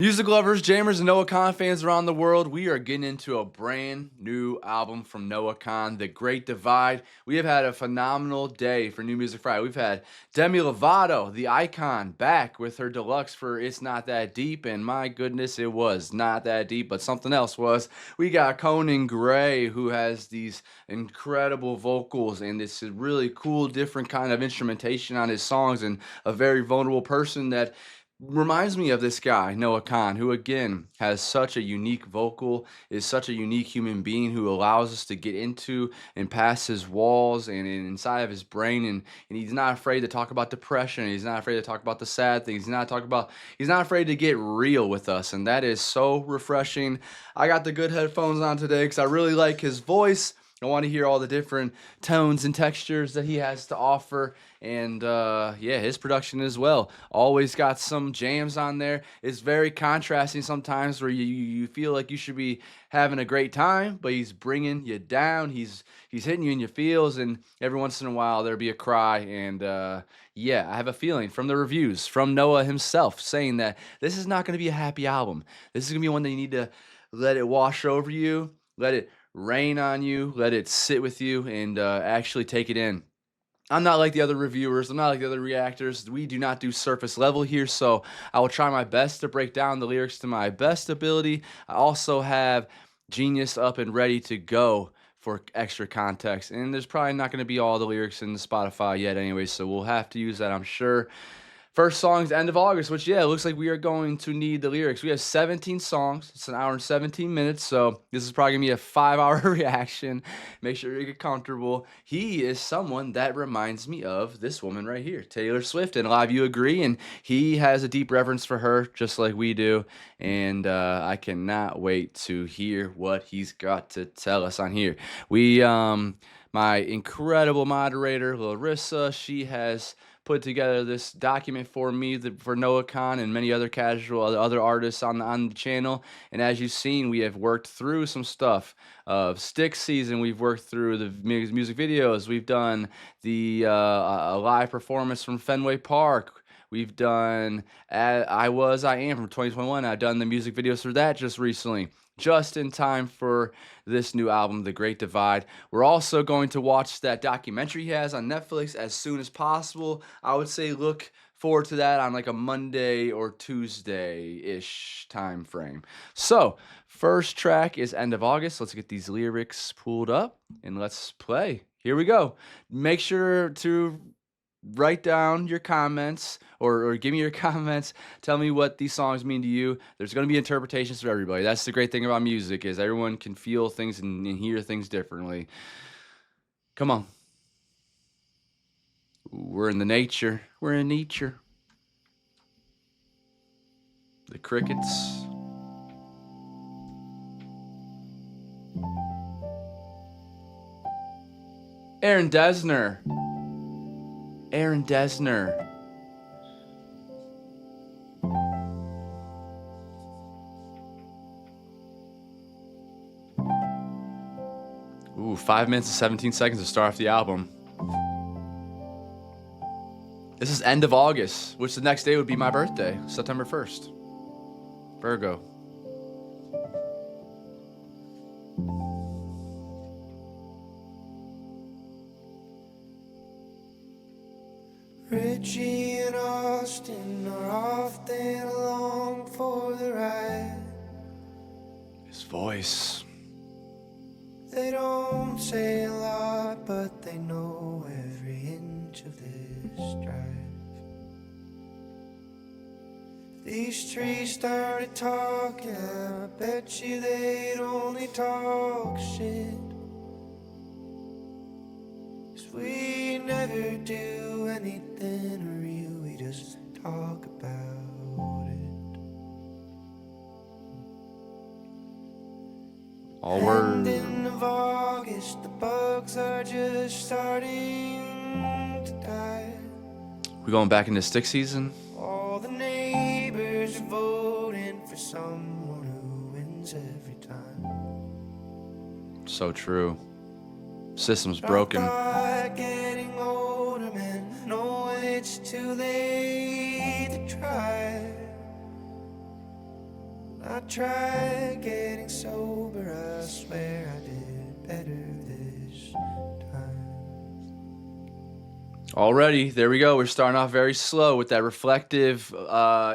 Music lovers, jammers, and Noah Kahan fans around the world, we are getting into a brand new album from Noah Kahan, The Great Divide. We have had a phenomenal day for New Music Friday. We've had Demi Lovato, the icon, back with her deluxe for It's Not That Deep, and my goodness, it was not that deep, but something else was. We got Conan Gray, who has these incredible vocals and this really cool, different kind of instrumentation on his songs, and a very vulnerable person that reminds me of this guy, Noah Khan, who again has such a unique vocal, is such a unique human being who allows us to get into and past his walls and inside of his brain, and he's not afraid to talk about depression. He's not afraid to talk about the sad things. He's not afraid to get real with us, and that is so refreshing. I got the good headphones on today because I really like his voice. I want to hear all the different tones and textures that he has to offer. And yeah, his production as well. Always got some jams on there. It's very contrasting sometimes where you feel like you should be having a great time, but he's bringing you down. He's hitting you in your feels, and every once in a while there'll be a cry. And yeah, I have a feeling from the reviews, from Noah himself, saying that this is not going to be a happy album. This is going to be one that you need to let it wash over you, let it rain on you, let it sit with you, and actually take it in. I'm not like the other reviewers. I'm not like the other reactors. We do not do surface level here, so I will try my best to break down the lyrics to my best ability. I also have Genius up and ready to go for extra context, and there's probably not going to be all the lyrics in the Spotify yet anyway, so we'll have to use that, I'm sure. First song's end of August, which, yeah, it looks like we are going to need the lyrics. We have 17 songs. It's an hour and 17 minutes, so this is probably going to be a 5-hour reaction. Make sure you get comfortable. He is someone that reminds me of this woman right here, Taylor Swift, and a lot of you agree, and he has a deep reverence for her, just like we do, and I cannot wait to hear what he's got to tell us on here. My incredible moderator, Larissa, she has put together this document for me for Noah Khan and many other other artists on the channel. And as you've seen, we have worked through some stuff of Stick Season. We've worked through the music videos. We've done the a live performance from Fenway Park. We've done I Am from 2021. I've done the music videos for that just recently, just in time for this new album, The Great Divide. We're also going to watch that documentary he has on Netflix as soon as possible. I would say look forward to that on like a Monday or Tuesday-ish time frame. So, first track is End of August. Let's get these lyrics pulled up and let's play. Here we go. Make sure to write down your comments or give me your comments. Tell me what these songs mean to you. There's going to be interpretations for everybody. That's the great thing about music, is everyone can feel things and hear things differently. Come on. We're in the nature. We're in nature. The crickets. Aaron Dessner. Aaron Dessner. Ooh, 5 minutes and 17 seconds to start off the album. This is End of August, which the next day would be my birthday, September 1st. Virgo. Richie and Austin are often along for the ride. His voice. They don't say a lot, but they know every inch of this drive. These trees started talking, I bet you they'd only talk shit. 'Cause we never do anything real, we just talk about it. All word. Ending of August, the bugs are just starting to die. We going back into Stick Season? All the neighbors are voting for someone who wins every time. So true. System's broken. Getting older, man, know it's too late to try. I tried getting sober, I swear I did better this time. Already, there we go. We're starting off very slow with that reflective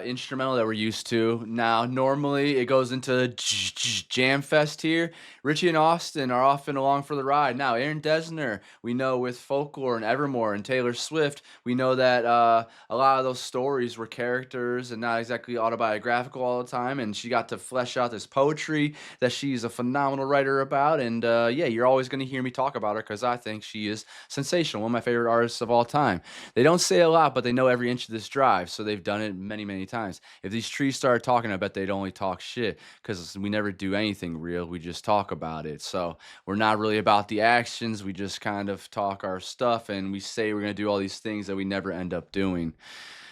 instrumental that we're used to. Now, normally it goes into jam fest here. Richie and Austin are often along for the ride. Now, Aaron Dessner, we know with Folklore and Evermore and Taylor Swift, we know that a lot of those stories were characters and not exactly autobiographical all the time. And she got to flesh out this poetry that she's a phenomenal writer about. And yeah, you're always going to hear me talk about her because I think she is sensational. One of my favorite artists of all time. They don't say a lot, but they know every inch of this drive, so they've done it many, many times. If these trees started talking, I bet they'd only talk shit because we never do anything real. We just talk about it. So we're not really about the actions. We just kind of talk our stuff and we say we're going to do all these things that we never end up doing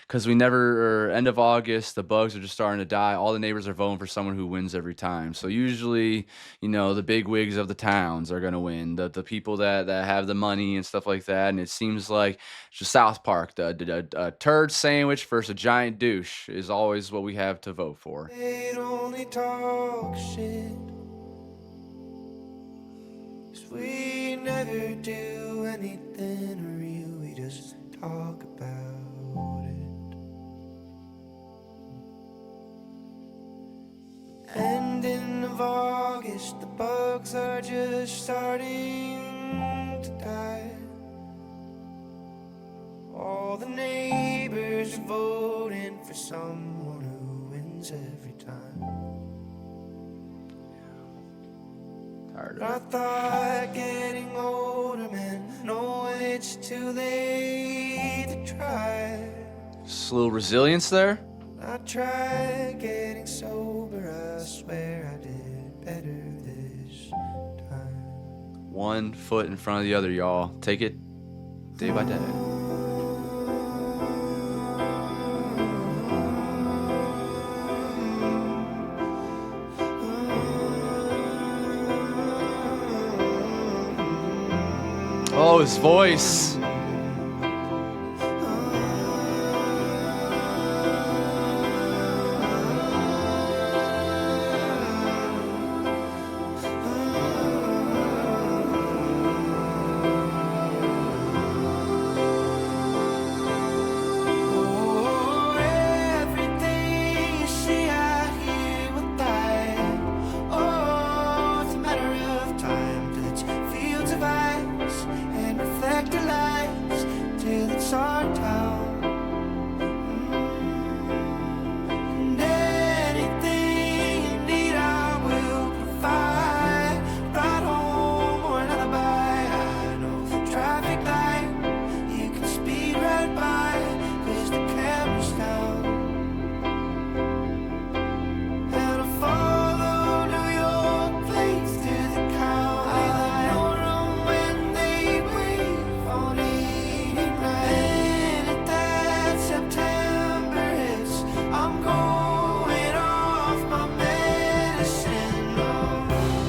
because we never, or end of August, the bugs are just starting to die. All the neighbors are voting for someone who wins every time. So usually, you know, the big wigs of the towns are going to win, the people that have the money and stuff like that. And it seems like just South Park, a turd sandwich versus a giant douche is always what we have to vote for. They'd only talk shit, 'cause we never do anything real, we just talk about it. Ending of August, the bugs are just starting to die. All the neighbors are voting for someone who wins every time. Tired But I of it. thought getting older meant no, it's too late to try. Just a little resilience there. I tried getting sober, I swear I did better this time. One foot in front of the other, y'all. Take it day by day. Oh, his voice. Oh, everything you see out here will die. Oh, it's a matter of time till it's fields of ice and reflector lights till it's our town. And anything you need, I will provide. Ride home or an alibi. I know traffic light, you can speed right by, 'cause the camera's down. And I follow New York plates to the count. I know them when they wave on 89. And if that September hits, I'm going off my medicine. Oh,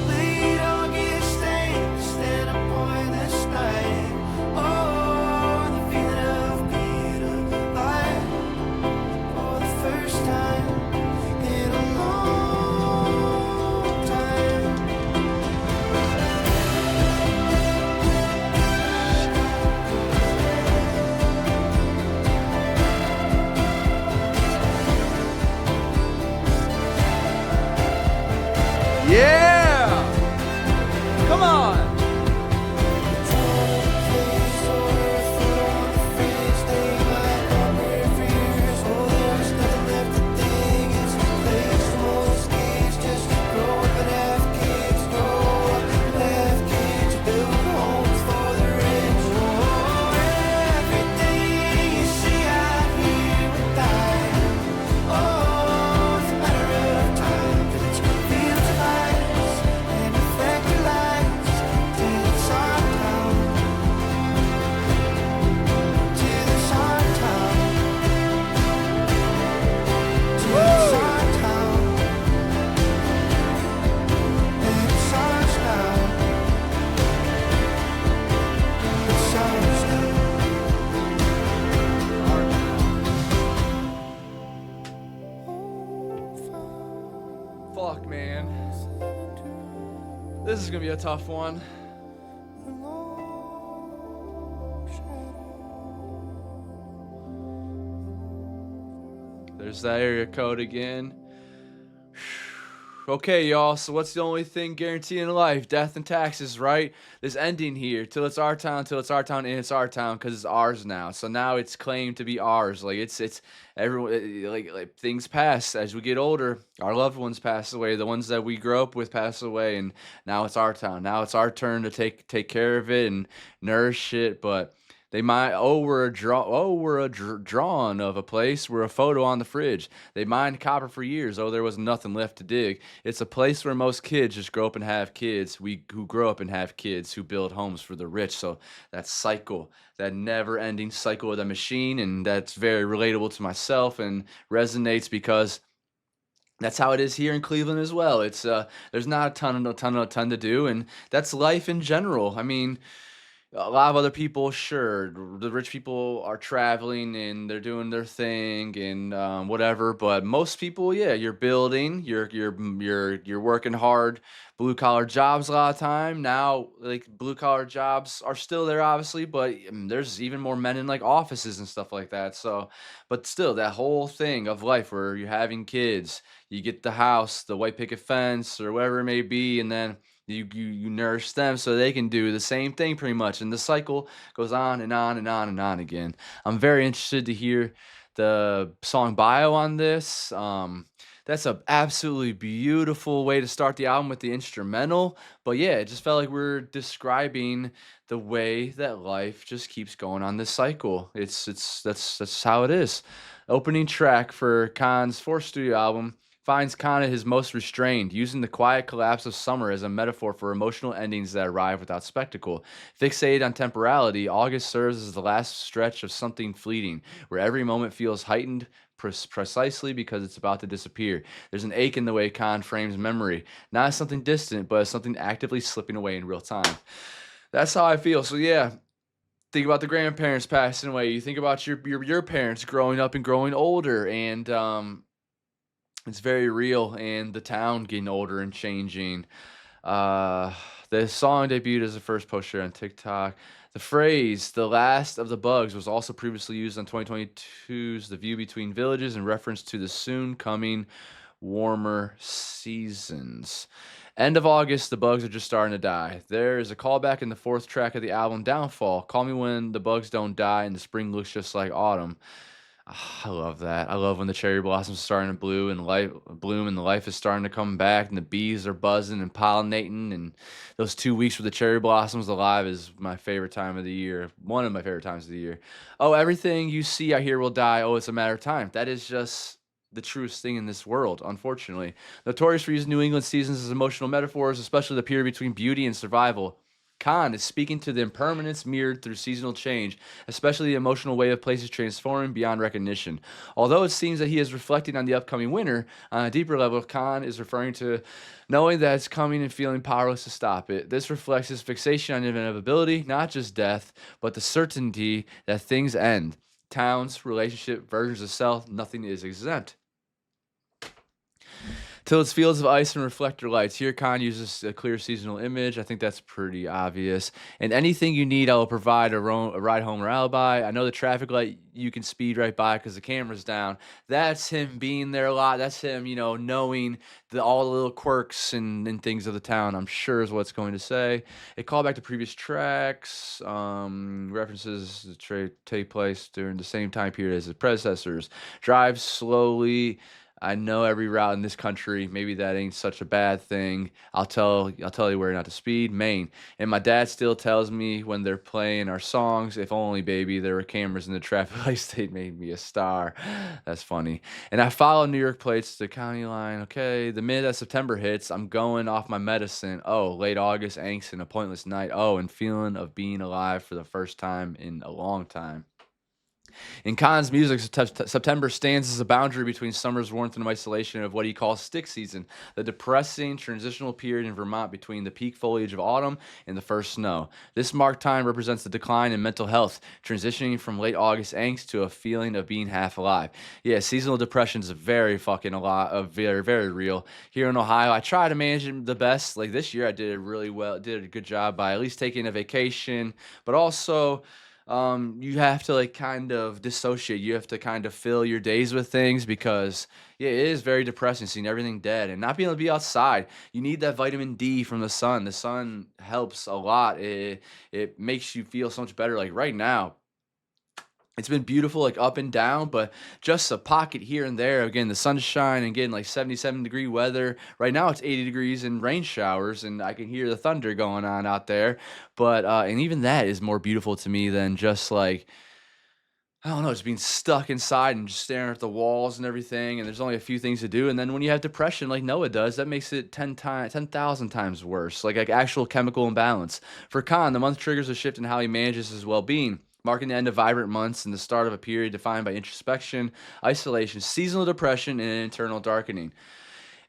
late August angst and a pointless night. Oh, the feeling of being alive for the first time in a long time. Yeah! Come on! Oh, it's a matter of time till it's fields of ice Fuck, man. This is gonna be a tough one. There's that area code again. Okay, y'all. So what's the only thing guaranteed in life? Death and taxes, right? This ending here, till it's our town, till it's our town, and it's our town because it's ours now. So now it's claimed to be ours. Like it's everyone. Like things pass as we get older. Our loved ones pass away. The ones that we grew up with pass away, and now it's our town. Now it's our turn to take care of it and nourish it. But they might, we're a drawing of a place. We're a photo on the fridge. They mined copper for years. Oh, there was nothing left to dig. It's a place where most kids just grow up and have kids. We who grow up and have kids who build homes for the rich. So that cycle, that never-ending cycle of the machine, and that's very relatable to myself and resonates because that's how it is here in Cleveland as well. It's there's not a ton to do, and that's life in general. I mean, a lot of other people, sure, the rich people are traveling and they're doing their thing and whatever. But most people, yeah, you're building, you're working hard, blue collar jobs a lot of time. Now, like blue collar jobs are still there, obviously, but there's even more men in like offices and stuff like that. So, but still, that whole thing of life where you're having kids, you get the house, the white picket fence, or whatever it may be, and then you nourish them so they can do the same thing pretty much, and the cycle goes on and on and on and on again. I'm very interested to hear the song bio on this. That's a absolutely beautiful way to start the album with the instrumental. But yeah, it just felt like we're describing the way that life just keeps going on this cycle. That's how it is. Opening track for Khan's fourth studio album finds Khan at his most restrained, using the quiet collapse of summer as a metaphor for emotional endings that arrive without spectacle. Fixated on temporality, August serves as the last stretch of something fleeting, where every moment feels heightened precisely because it's about to disappear. There's an ache in the way Khan frames memory, not as something distant, but as something actively slipping away in real time. That's how I feel. So yeah, think about the grandparents passing away. You think about your parents growing up and growing older, and it's very real, and the town getting older and changing. Uh, the song debuted as the first post share on TikTok. The phrase "the last of the bugs" was also previously used on 2022's "The View Between Villages" in reference to the soon coming warmer seasons. End of August, the bugs are just starting to die. There is a callback in the fourth track of the album, Downfall. Call me when the bugs don't die and the spring looks just like autumn. I love that. I love when the cherry blossoms are starting to bloom and the life is starting to come back and the bees are buzzing and pollinating, and those 2 weeks with the cherry blossoms alive is my favorite time of the year. One of my favorite times of the year. Oh, everything you see I hear will die. Oh, it's a matter of time. That is just the truest thing in this world, unfortunately. Notorious for using New England seasons as emotional metaphors, especially the period between beauty and survival. Khan is speaking to the impermanence mirrored through seasonal change, especially the emotional way of places transforming beyond recognition. Although it seems that he is reflecting on the upcoming winter, on a deeper level, Khan is referring to knowing that it's coming and feeling powerless to stop it. This reflects his fixation on inevitability, not just death, but the certainty that things end. Towns, relationship, versions of self, nothing is exempt. Till its fields of ice and reflector lights. Here, Khan uses a clear seasonal image. I think that's pretty obvious. And anything you need, I will provide a ride home or alibi. I know the traffic light you can speed right by because the camera's down. That's him being there a lot. That's him, knowing all the little quirks and things of the town, I'm sure is what it's going to say. A callback to previous tracks, references to take place during the same time period as the predecessors. Drive slowly. I know every route in this country. Maybe that ain't such a bad thing. I'll tell you where not to speed. Maine. And my dad still tells me when they're playing our songs, if only baby there were cameras in the traffic lights, they'd made me a star. That's funny. And I follow New York plates to the county line. Okay, the minute that September hits, I'm going off my medicine. Oh, late August, angst and a pointless night. Oh, and feeling of being alive for the first time in a long time. In Kahn's music, September stands as a boundary between summer's warmth and isolation of what he calls stick season, the depressing transitional period in Vermont between the peak foliage of autumn and the first snow. This marked time represents the decline in mental health, transitioning from late August angst to a feeling of being half alive. Yeah, seasonal depression is very fucking a lot of very, very real. Here in Ohio, I try to manage it the best. Like this year, I did it really well, did a good job by at least taking a vacation, but also you have to like kind of dissociate. You have to kind of fill your days with things because yeah, it is very depressing seeing everything dead and not being able to be outside. You need that vitamin D from the sun. The sun helps a lot. It makes you feel so much better. Like right now, it's been beautiful, like up and down, but just a pocket here and there. Again, the sunshine and getting like 77-degree weather. Right now it's 80 degrees and rain showers, and I can hear the thunder going on out there. But and even that is more beautiful to me than just like I don't know, just being stuck inside and just staring at the walls and everything. And there's only a few things to do. And then when you have depression, like Noah does, that makes it 10,000 times worse, like actual chemical imbalance. For Khan, the month triggers a shift in how he manages his well-being, marking the end of vibrant months and the start of a period defined by introspection, isolation, seasonal depression, and internal darkening.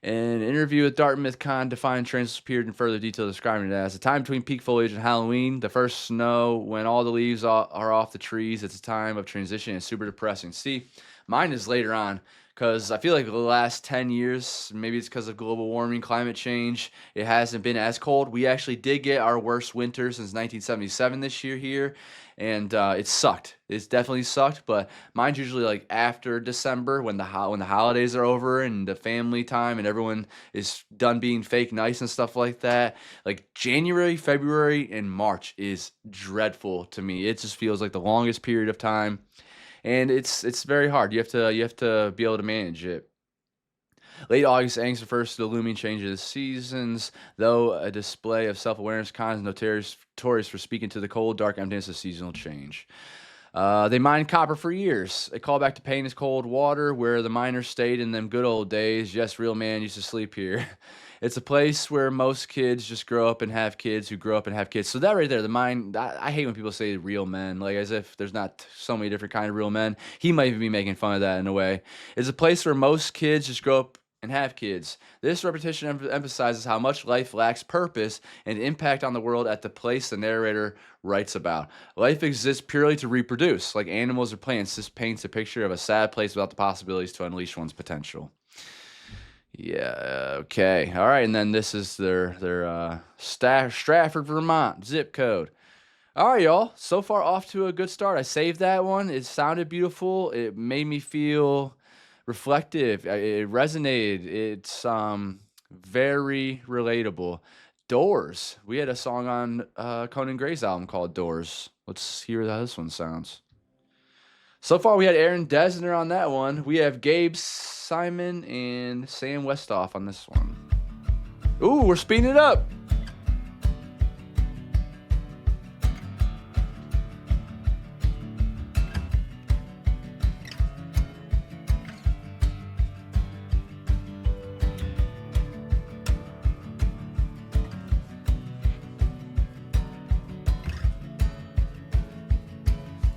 In an interview with Dartmouth, Khan defined transition period in further detail, describing it as the time between peak foliage and Halloween, the first snow, when all the leaves are off the trees. It's a time of transition and super depressing. See, mine is later on because I feel like the last 10 years, maybe it's because of global warming, climate change, it hasn't been as cold. We actually did get our worst winter since 1977 this year here, and it sucked. It's definitely sucked, but mine's usually like after December when when the holidays are over and the family time and everyone is done being fake nice and stuff like that. Like January, February, and March is dreadful to me. It just feels like the longest period of time, and it's very hard. You have to be able to manage it. Late August angst refers to the looming change of the seasons, though a display of self-awareness, Khan is notorious for speaking to the cold, dark emptiness of seasonal change. They mined copper for years. A callback to pain is cold water, where the miners stayed in them good old days. Yes, real man used to sleep here. It's a place where most kids just grow up and have kids who grow up and have kids. So that right there, the mine, I hate when people say real men, like as if there's not so many different kind of real men. He might even be making fun of that in a way. It's a place where most kids just grow up and have kids. This repetition emphasizes how much life lacks purpose and impact on the world at the place the narrator writes about. Life exists purely to reproduce, like animals or plants. This paints a picture of a sad place without the possibilities to unleash one's potential. Yeah, okay. All right, and then this is their Stratford, Vermont zip code. All right, y'all. So far off to a good start. I saved that one. It sounded beautiful. It made me feel reflective. It resonated. It's very relatable. Doors. We had a song on Conan Gray's album called Doors. Let's hear how this one sounds. So far, we had Aaron Desner on that one. We have Gabe Simon and Sam Westhoff on this one. Ooh, we're speeding it up.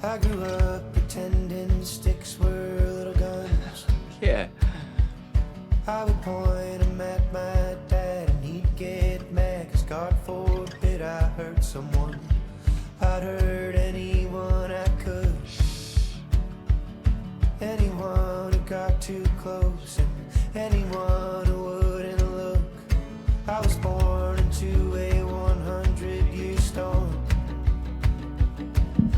I grew up pretending sticks were little guns. Yeah. I would point them at my dad and he'd get mad, 'cause God forbid I hurt someone. I'd hurt anyone I could, anyone who got too close and anyone who wouldn't look. I was born into a 100-year storm,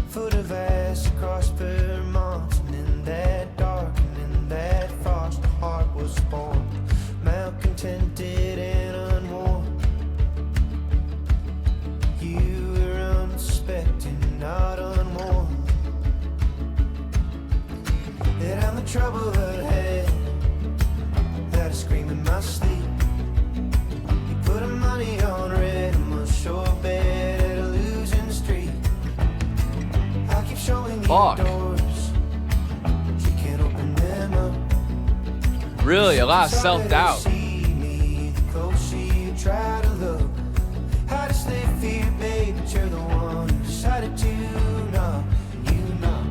foot of ass across Vermont, and in that dark and in that frost, a heart was born, malcontented and unworn. You were unsuspecting, not unworn. And I'm the trouble ahead that I scream in my sleep. You put money on red, I'm a sure bet at a losing streak. I keep showing you doors, but you can't open them up. Really, a lot of self-doubt. See me, the closer you try to look. I just live fear, babe, but you're the one who decided to knock. You knock.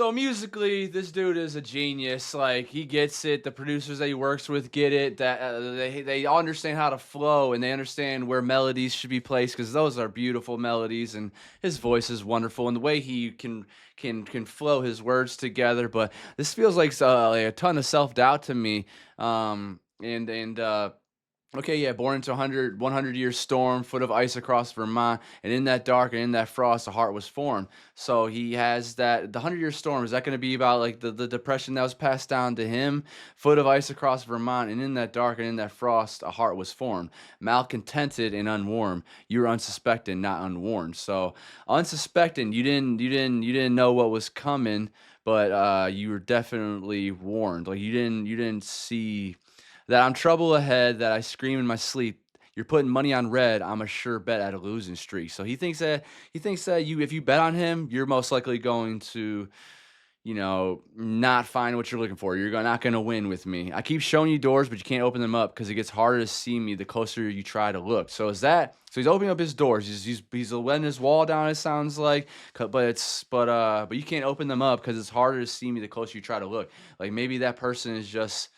So musically, this dude is a genius. Like he gets it. The producers that he works with get it. That they understand how to flow and they understand where melodies should be placed because those are beautiful melodies. And his voice is wonderful and the way he can flow his words together. But this feels like a ton of self doubt to me. And okay, yeah, born into a 100-year storm, foot of ice across Vermont, and in that dark and in that frost, a heart was formed. So he has that. The 100-year storm, is that going to be about like the depression that was passed down to him? Foot of ice across Vermont, and in that dark and in that frost, a heart was formed. Malcontented and unwarm, you were unsuspecting, not unwarned. So unsuspecting, you didn't know what was coming, but you were definitely warned. Like you didn't see that I'm trouble ahead, that I scream in my sleep. You're putting money on red. I'm a sure bet at a losing streak. So he thinks that you if you bet on him, you're most likely going to, not find what you're looking for. Not going to win with me. I keep showing you doors, but you can't open them up because it gets harder to see me the closer you try to look. So he's opening up his doors. He's letting his wall down. It sounds like, but you can't open them up because it's harder to see me the closer you try to look. Like maybe that person is just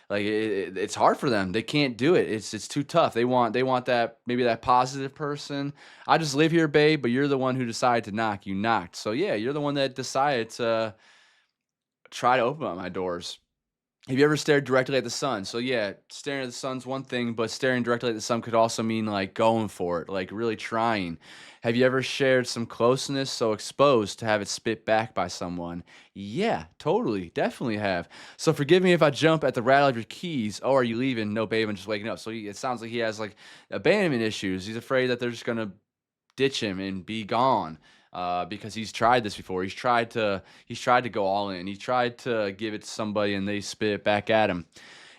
like it's hard for them. They can't do it. It's too tough. They want that, maybe that positive person. I just live here, babe, but you're the one who decided to knock. You knocked. So yeah, you're the one that decided to try to open up my doors. Have you ever stared directly at the sun? So yeah, staring at the sun's one thing, but staring directly at the sun could also mean like going for it, like really trying. Have you ever shared some closeness so exposed to have it spit back by someone? Yeah, totally, definitely have. So forgive me if I jump at the rattle of your keys. Oh, are you leaving? No, babe, I'm just waking up. So it sounds like he has like abandonment issues. He's afraid that they're just gonna ditch him and be gone. Because he's tried this before. He's tried to go all in. He tried to give it to somebody and they spit it back at him.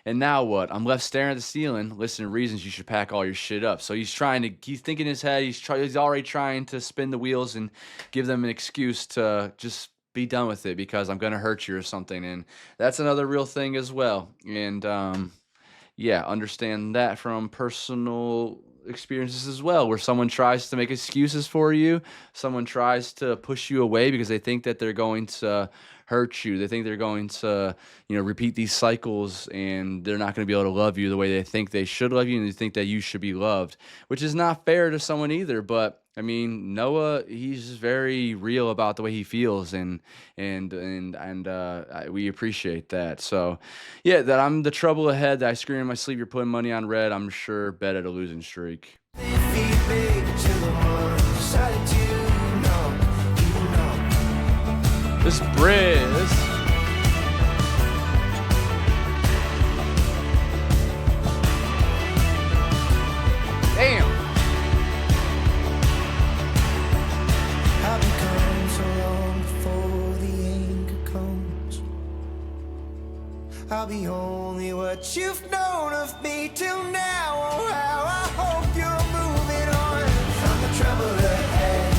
And now what? I'm left staring at the ceiling, listening to reasons you should pack all your shit up. So he's thinking in his head, he's already trying to spin the wheels and give them an excuse to just be done with it because I'm gonna hurt you or something. And that's another real thing as well. And yeah, understand that from personal experiences as well, where someone tries to make excuses for you, someone tries to push you away because they think that they're going to hurt you. They think they're going to, repeat these cycles and they're not going to be able to love you the way they think they should love you and they think that you should be loved, which is not fair to someone either. But I mean, Noah, he's just very real about the way he feels, and we appreciate that. So, yeah, that I'm the trouble ahead. That I scream in my sleep. You're putting money on red. I'm sure bet at a losing streak. This Briz. Damn. I've become so long before the anger comes. I'll be only what you've known of me till now. Oh, how I hope you're moving on from the trouble ahead.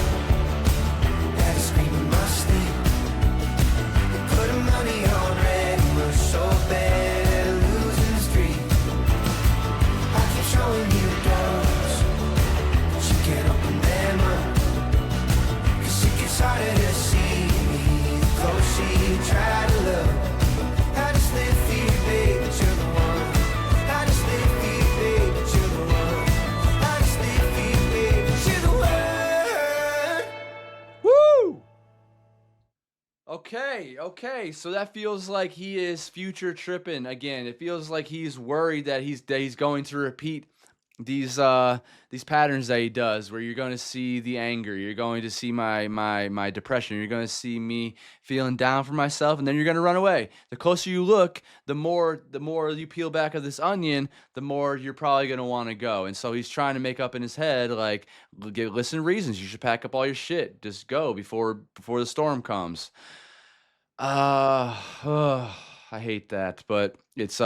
Had to scream in my sleep. You put money on red. You were so bad at losing streak. I keep showing you doors, but you can't open them up. It's harder to see me the closer you try to look. I just live for you, babe, but you're the one. I just live for you, babe, but you're the one. I just live for you, babe, but you're the one. Woo! Okay. So that feels like he is future tripping again. It feels like he's worried that he's going to repeat these patterns that he does, where you're going to see the anger, you're going to see my depression, you're going to see me feeling down for myself, and then you're going to run away. The closer you look, the more you peel back of this onion, the more you're probably going to want to go. And so he's trying to make up in his head, like, listen to reasons, you should pack up all your shit, just go before the storm comes. I hate that, but it's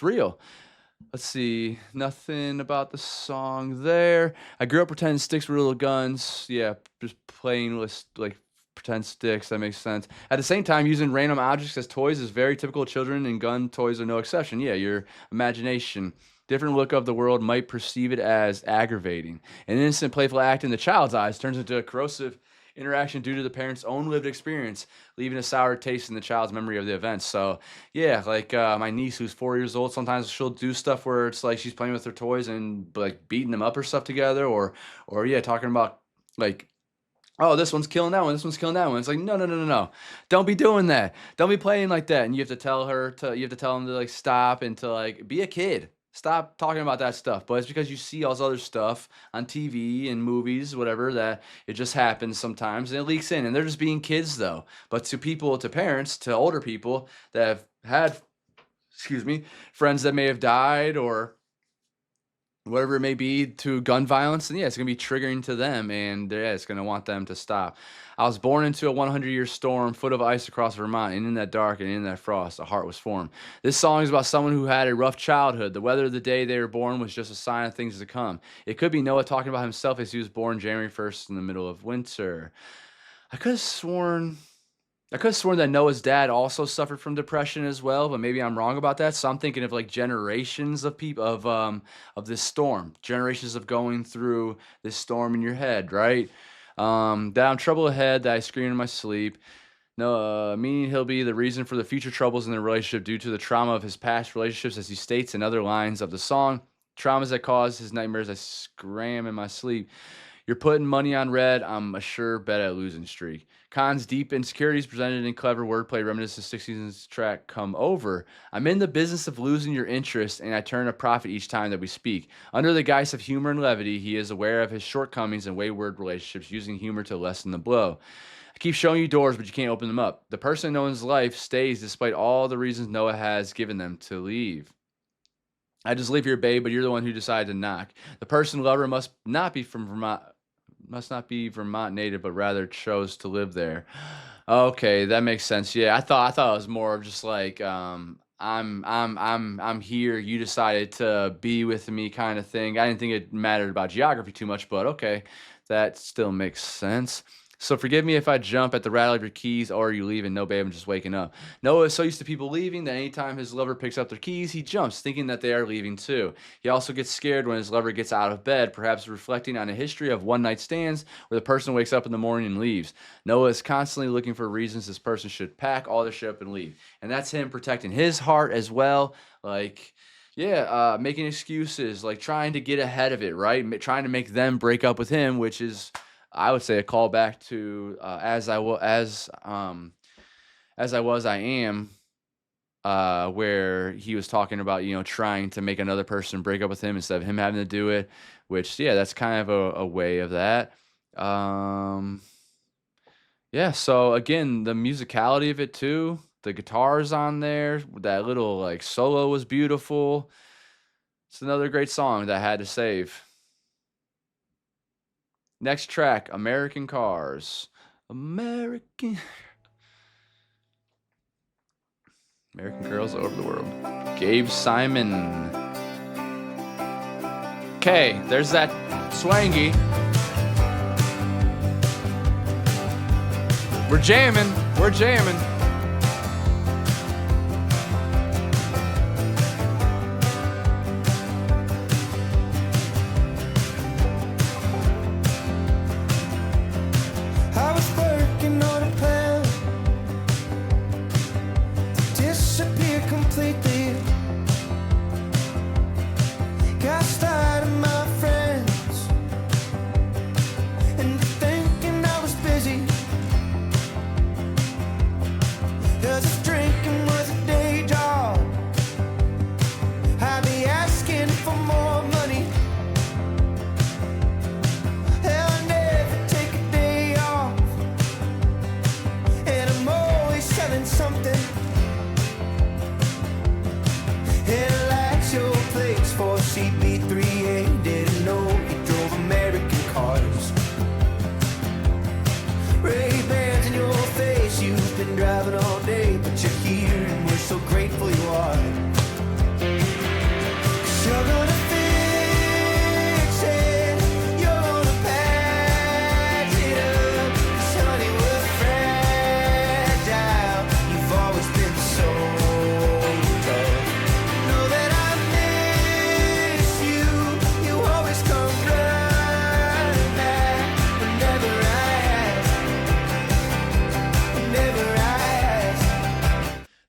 real. Let's see. Nothing about the song there. I grew up pretending sticks were little guns. Yeah, just playing with like pretend sticks. That makes sense. At the same time, using random objects as toys is very typical of children, and gun toys are no exception. Yeah, your imagination. Different look of the world might perceive it as aggravating. An innocent, playful act in the child's eyes turns into a corrosive interaction due to the parents' own lived experience, leaving a sour taste in the child's memory of the events. So, yeah, like my niece who's 4 years old, sometimes she'll do stuff where it's like she's playing with her toys and like beating them up or stuff together, or yeah, talking about like, oh, this one's killing that one. This one's killing that one. It's like, no, no, no, no, no. Don't be doing that. Don't be playing like that. And you have to tell her to, you have to tell them to like stop and to like be a kid. Stop talking about that stuff. But it's because you see all this other stuff on TV and movies, whatever, that it just happens sometimes and it leaks in. And they're just being kids though. But to people, to parents, to older people that have had, excuse me, friends that may have died or whatever it may be to gun violence, and yeah, it's gonna be triggering to them, and yeah, it's gonna want them to stop. I was born into a 100-year storm, foot of ice across Vermont, and in that dark and in that frost, a heart was formed. This song is about someone who had a rough childhood. The weather of the day they were born was just a sign of things to come. It could be Noah talking about himself as he was born January 1st in the middle of winter. I could have sworn I could have sworn that Noah's dad also suffered from depression as well, but maybe I'm wrong about that. So I'm thinking of like generations of people of this storm, generations of going through this storm in your head, right? That I'm trouble ahead, that I scream in my sleep. No, meaning he'll be the reason for the future troubles in the relationship due to the trauma of his past relationships, as he states in other lines of the song. Traumas that cause his nightmares, I scram in my sleep. You're putting money on red. I'm a sure bet at losing streak. Kahn's deep insecurities presented in clever wordplay reminiscent of 60s track Come Over. I'm in the business of losing your interest, and I turn a profit each time that we speak. Under the guise of humor and levity, he is aware of his shortcomings and wayward relationships, using humor to lessen the blow. I keep showing you doors, but you can't open them up. The person in Noah's life stays despite all the reasons Noah has given them to leave. I just live here, babe, but you're the one who decided to knock. The person lover must not be Vermont native, but rather chose to live there. Okay, that makes sense. Yeah, I thought it was more of just like I'm here. You decided to be with me, kind of thing. I didn't think it mattered about geography too much, but okay, that still makes sense. So forgive me if I jump at the rattle of your keys, or are you leaving? No, babe, I'm just waking up. Noah is so used to people leaving that anytime his lover picks up their keys, he jumps, thinking that they are leaving too. He also gets scared when his lover gets out of bed, perhaps reflecting on a history of one-night stands where the person wakes up in the morning and leaves. Noah is constantly looking for reasons this person should pack all their shit up and leave. And that's him protecting his heart as well. Like, yeah, making excuses, like trying to get ahead of it, right? Trying to make them break up with him, which is, I would say, a callback to as I was, I am, where he was talking about, trying to make another person break up with him instead of him having to do it. Which, yeah, that's kind of a way of that. Yeah. So again, the musicality of it too. The guitars on there, that little like solo was beautiful. It's another great song that I had to save. Next track, American Cars. American Girls All Over the World. Gabe Simon. Okay, there's that swangy. We're jamming. We're jamming. I was working on a plan to disappear completely. Got started my friends and thinking I was busy.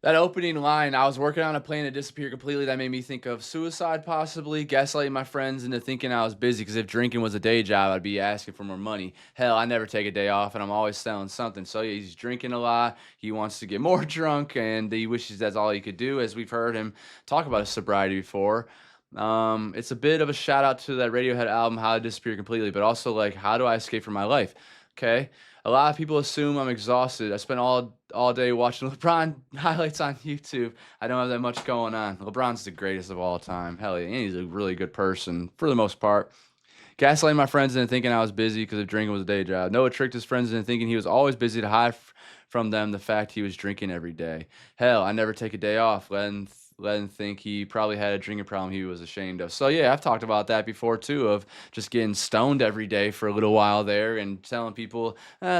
That opening line, I was working on a plan to disappear completely. That made me think of suicide, possibly gaslighting my friends into thinking I was busy. Because if drinking was a day job, I'd be asking for more money. Hell, I never take a day off, and I'm always selling something. So yeah, he's drinking a lot. He wants to get more drunk, and he wishes that's all he could do. As we've heard him talk about his sobriety before. It's a bit of a shout out to that Radiohead album, "How to Disappear Completely," but also like, how do I escape from my life? Okay, a lot of people assume I'm exhausted. I spent all day watching LeBron highlights on YouTube. I don't have that much going on. LeBron's the greatest of all time. Hell yeah, and he's a really good person for the most part. Gaslighting my friends into thinking I was busy because of drinking was a day job. Noah tricked his friends into thinking he was always busy to hide from them the fact he was drinking every day. Hell, I never take a day off. Let him think he probably had a drinking problem he was ashamed of. So yeah, I've talked about that before too, of just getting stoned every day for a little while there and telling people,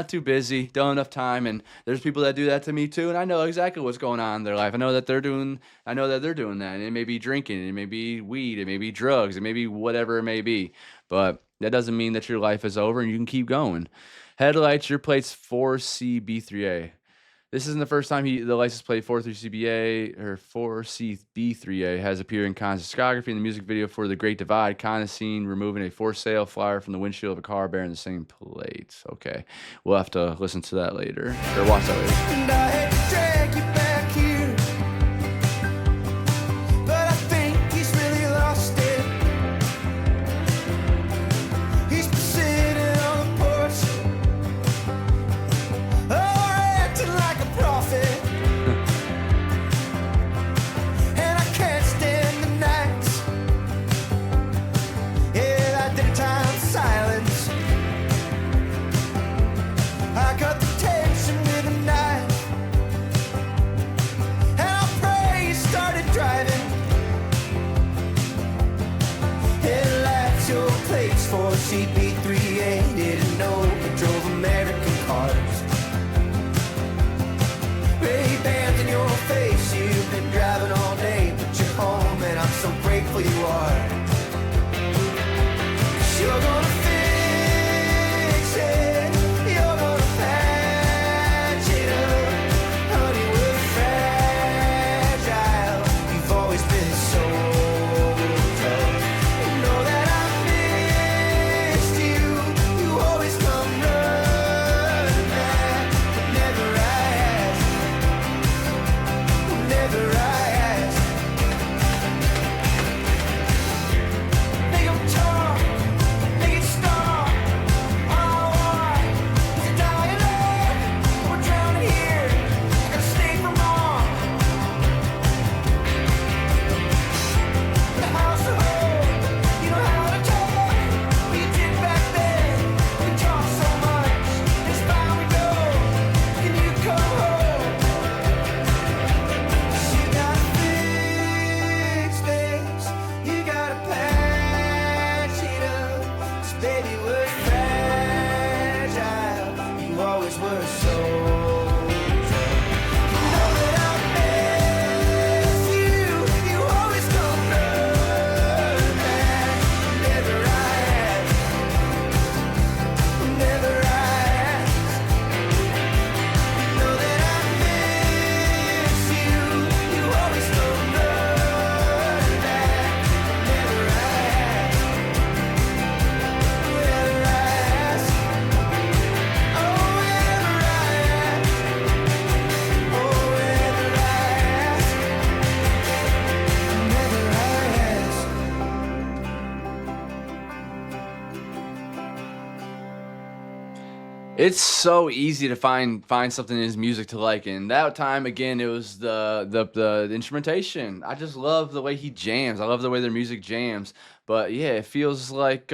too busy, don't have enough time. And there's people that do that to me too, and I know exactly what's going on in their life. I know that they're doing that. And it may be drinking, it may be weed, it may be drugs, it may be whatever it may be. But that doesn't mean that your life is over and you can keep going. Headlights, your plate's 4CB3A. This isn't the first time the license plate 43CBA or 4CB3A has appeared in Khan's discography. In the music video for The Great Divide, Khan is seen removing a for sale flyer from the windshield of a car bearing the same plates. Okay, we'll have to listen to that later, or watch that later. And I had to drag you back here, but I think he's really lost it. He's been sitting on the porch, oh, acting like a prophet. And I can't stand the nights, yeah, that daytime silence. I cut the tension with a knife, and I pray you started driving. Headlights, your plates for CB3A. Didn't know you drove American cars. Ray-Bans in your face, you've been driving all day, but you're home, and I'm so grateful you are. 'Cause you're gonna fix it, you're gonna patch it up. Honey, we're fragile, you've always been so tough. You know that I missed you, you always come running back. But never I asked, never I asked. Make 'em talk, make it stop. All I want is a dying love. We're drowning here, I gotta stay for more. The house of hope, you know how to talk. We did back then, we talk so much. It's fine, we go. Can you come home? 'Cause you gotta fix this, you gotta patch it up. 'Cause baby, we're fragile, you always were so tough. You know that I miss you, you always come running back. Never I asked, never I asked. You know that I miss you, you always come running back. Never I asked, never I asked. Oh, never I asked, oh, never I asked, never I asked. It's so easy to find something in his music to like, and that time again, it was the instrumentation. I just love the way he jams. I love the way their music jams. But yeah, it feels like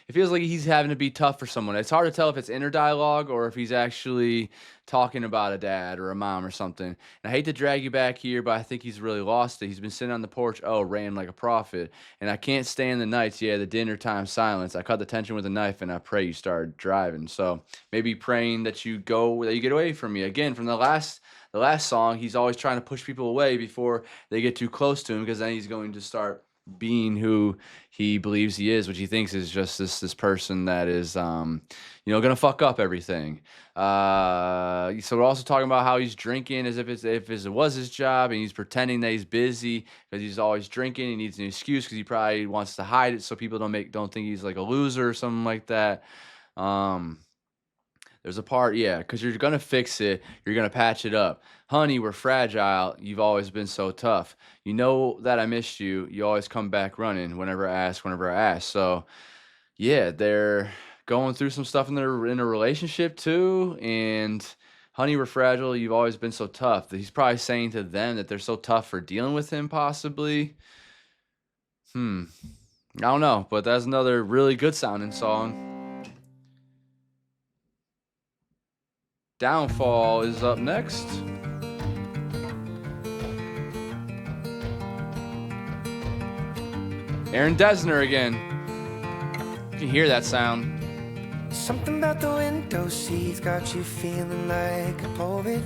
he's having to be tough for someone. It's hard to tell if it's inner dialogue or if he's actually talking about a dad or a mom or something. And I hate to drag you back here, but I think he's really lost it. He's been sitting on the porch, oh, ran like a prophet. And I can't stand the nights, yeah, the dinner time silence. I cut the tension with a knife and I pray you start driving. So maybe praying that you get away from me. Again, from the last song, he's always trying to push people away before they get too close to him because then he's going to start being who he believes he is, which he thinks is just this person that is, gonna fuck up everything. So we're also talking about how he's drinking as if it was his job, and he's pretending that he's busy because he's always drinking. He needs an excuse because he probably wants to hide it so people don't think he's like a loser or something like that. Um, there's a part, yeah, because you're gonna fix it, you're gonna patch it up. Honey, we're fragile. You've always been so tough. You know that I missed you. You always come back running whenever I ask. So yeah, they're going through some stuff in a relationship too. And honey, we're fragile. You've always been so tough. He's probably saying to them that they're so tough for dealing with him, possibly. Hmm. I don't know, but that's another really good sounding song. Downfall is up next. Aaron Dessner again. You can hear that sound. Something about the window seats got you feeling like a poet.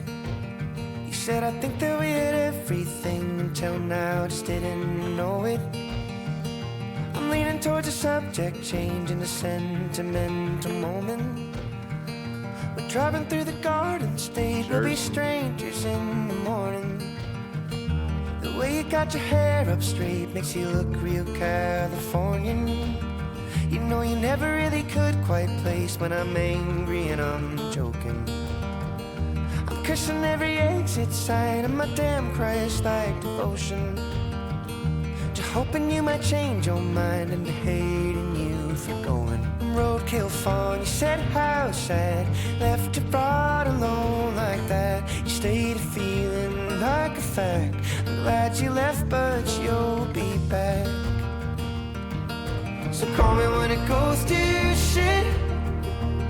You said, I think that we had everything until now, just didn't know it. I'm leaning towards a subject change in a sentimental moment. We're driving through the Garden State, we'll be strangers in the morning. The way you got your hair up straight makes you look real Californian. You know you never really could quite place when I'm angry and I'm joking. I'm cursing every exit sign and my damn Christ-like devotion. Just hoping you might change your mind and hating you for going. Roadkill fawn, you said how sad, left you brought alone like that. You stayed feeling like a fact. I'm glad you left, but you'll be back. So call me when it goes to shit.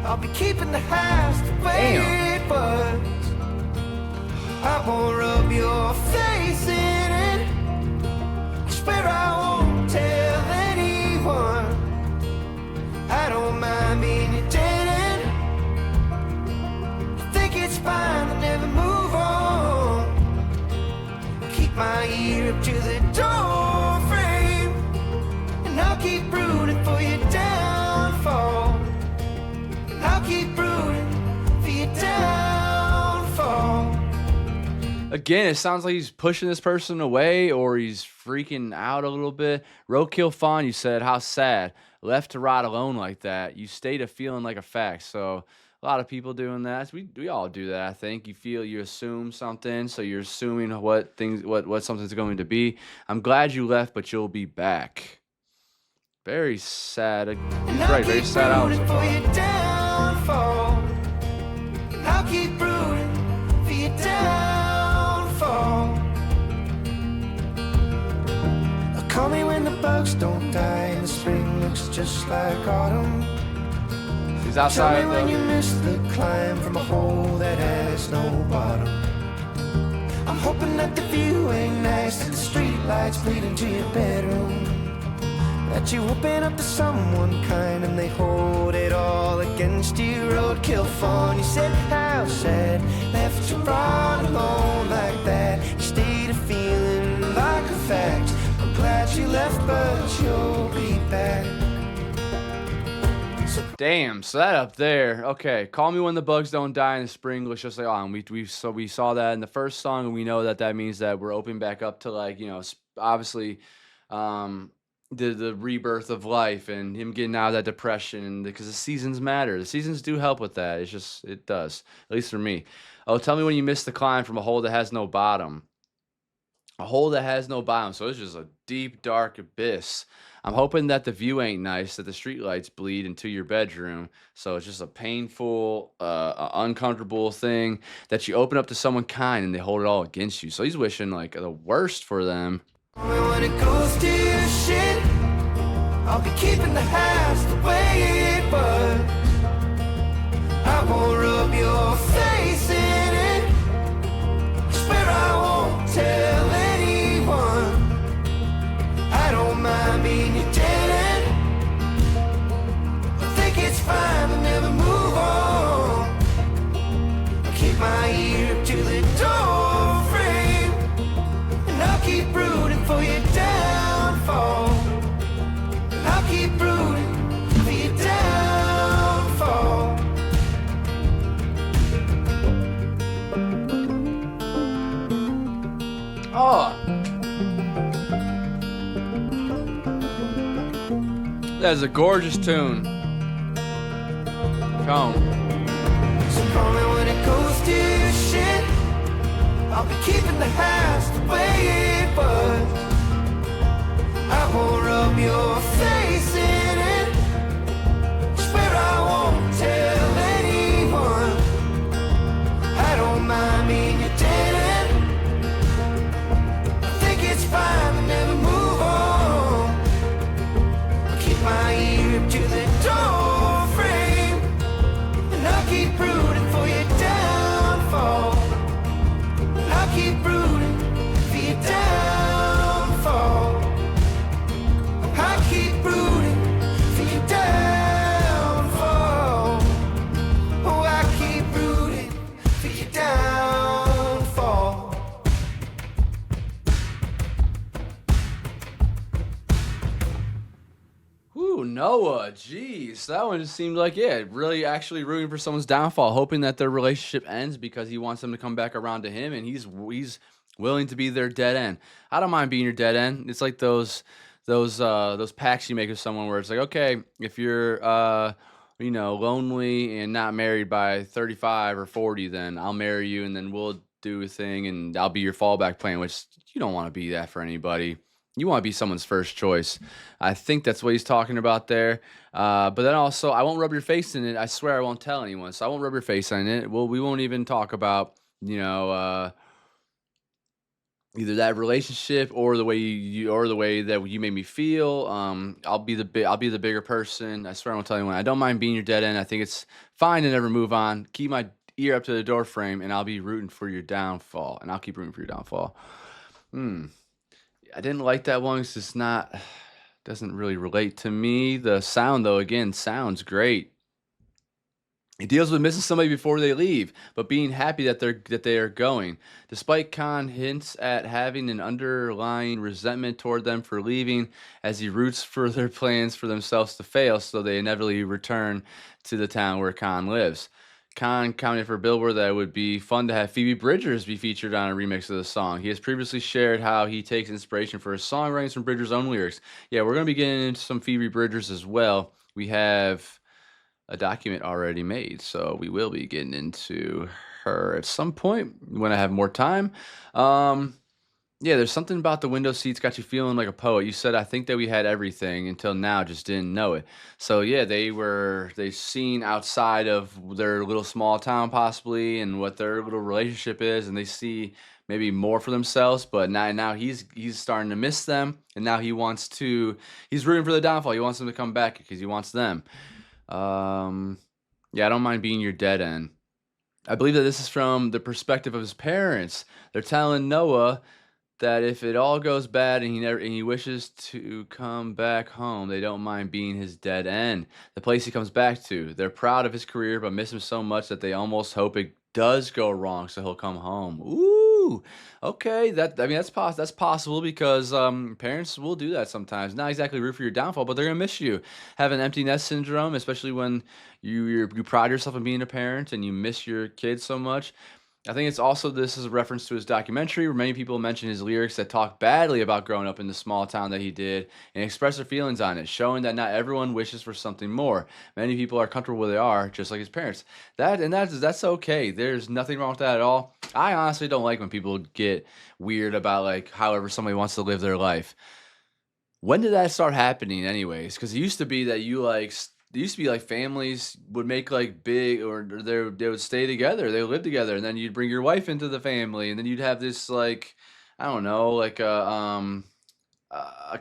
I'll be keeping the house the way it was. I won't rub your face in it. I swear I won't tell anyone. I don't mind being your tenant. You think it's fine to never move on. Keep my ear up to the door frame, and I'll keep rooting for your downfall. And I'll keep rooting for your downfall. Again, it sounds like he's pushing this person away or he's freaking out a little bit. Roadkill Fawn, you said, how sad. Left to rot alone like that. You stayed a feeling like a fact. So a lot of people doing that. We all do that, I think. You assume something, so you're assuming what something's going to be. I'm glad you left, but you'll be back. Very sad. He's right, very sad album so far. I'll keep rooting for your downfall. Call me when the bugs don't die and the spring looks just like autumn. He's outside. Tell me when you miss the climb from a hole that has no bottom. I'm hoping that the view ain't nice, that the street lights bleed into your bedroom. That you open up to someone kind and they hold it all against you. Roadkill fawn, you said how sad, left you rot alone like that. You stayed a feeling like a fact. I'm glad you left, but you'll be back. Damn, so that up there. Okay, call me when the bugs don't die in the spring looks just like on. We saw that in the first song, and we know that means that we're opening back up to, like, obviously, the rebirth of life and him getting out of that depression, and because the seasons matter. The seasons do help with that. It does, at least for me. Oh, tell me when you missed the climb from a hole that has no bottom. A hole that has no bottom, so it's just a deep, dark abyss. I'm hoping that the view ain't nice, that the streetlights bleed into your bedroom, so it's just a painful, uncomfortable thing that you open up to someone kind and they hold it all against you. So he's wishing, like, the worst for them. When it goes to shit, I'll be keeping the house the way it was. I won't rub your face in it. I swear I won't tell anyone. I don't mind being your tenant. I think it's fine to never move on. I'll keep my ear up to the door frame, and I'll keep rooting for your downfall. That is a gorgeous tune. Come. So call me when it goes to shit. I'll be keeping the house the way it was. I won't rub your face in it. Swear I won't tell anyone. I don't mind being your dead end. I think it's fine to never move on. I'll keep my ear up to the door frame, and I'll keep rooting for your downfall. I'll keep rooting for your downfall. I keep rooting for your downfall. Oh, I keep rooting for your downfall. Ooh, Noah, jeez, that one just seemed like, yeah, really actually rooting for someone's downfall, hoping that their relationship ends because he wants them to come back around to him, and he's willing to be their dead end. I don't mind being your dead end. It's like those pacts you make with someone where it's like, okay, if you're lonely and not married by 35 or 40, then I'll marry you, and then we'll do a thing, and I'll be your fallback plan. Which you don't want to be that for anybody. You want to be someone's first choice. I think that's what he's talking about there. But then also, I won't rub your face in it. I swear I won't tell anyone. So I won't rub your face in it. Well, we won't even talk about, either that relationship or the way or the way that you made me feel. I'll be the bigger person. I swear I won't tell anyone. I don't mind being your dead end. I think it's fine to never move on. Keep my ear up to the door frame, and I'll be rooting for your downfall. And I'll keep rooting for your downfall. Hmm. I didn't like that one 'cause it's not doesn't really relate to me. The sound though, again, sounds great. It deals with missing somebody before they leave, but being happy that they are going. Despite Khan hints at having an underlying resentment toward them for leaving, as he roots for their plans for themselves to fail, so they inevitably return to the town where Khan lives. Khan commented for Billboard that it would be fun to have Phoebe Bridgers be featured on a remix of the song. He has previously shared how he takes inspiration for his songwriting from Bridgers' own lyrics. Yeah, we're going to be getting into some Phoebe Bridgers as well. We have a document already made, so we will be getting into her at some point when I have more time. Yeah, there's something about the window seats got you feeling like a poet. You said I think that we had everything until now, just didn't know it. So yeah, they seen outside of their little small town possibly and what their little relationship is, and they see maybe more for themselves. But now he's starting to miss them, and now he's rooting for the downfall. He wants them to come back because he wants them. Yeah, I don't mind being your dead end. I believe that this is from the perspective of his parents. They're telling Noah that if it all goes bad and he wishes to come back home, they don't mind being his dead end, the place he comes back to. They're proud of his career, but miss him so much that they almost hope it does go wrong, so he'll come home. Ooh, okay. That's possible because parents will do that sometimes. Not exactly root for your downfall, but they're gonna miss you. Have an empty nest syndrome, especially when you pride yourself on being a parent and you miss your kids so much. I think this is a reference to his documentary where many people mention his lyrics that talk badly about growing up in the small town that he did and express their feelings on it, showing that not everyone wishes for something more. Many people are comfortable where they are, just like his parents. That's okay. There's nothing wrong with that at all. I honestly don't like when people get weird about like however somebody wants to live their life. When did that start happening anyways? Because it used to be that there used to be like families would make like big or they would stay together, they would live together, and then you'd bring your wife into the family, and then you'd have this like I don't know, like a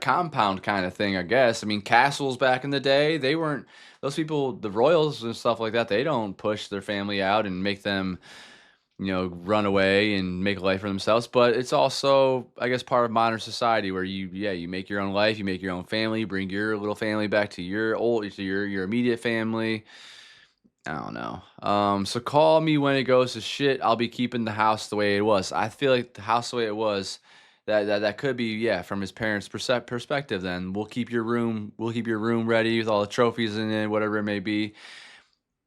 compound kind of thing, I guess. I mean, castles back in the day, they weren't those people, the royals and stuff like that. They don't push their family out and make them run away and make a life for themselves. But it's also, I guess, part of modern society where you make your own life, you make your own family, you bring your little family back to your immediate family. I don't know. So call me when it goes to shit. I'll be keeping the house the way it was. I feel like the house the way it was. That could be, yeah, from his parents' perspective. Then we'll keep your room ready with all the trophies in it, whatever it may be.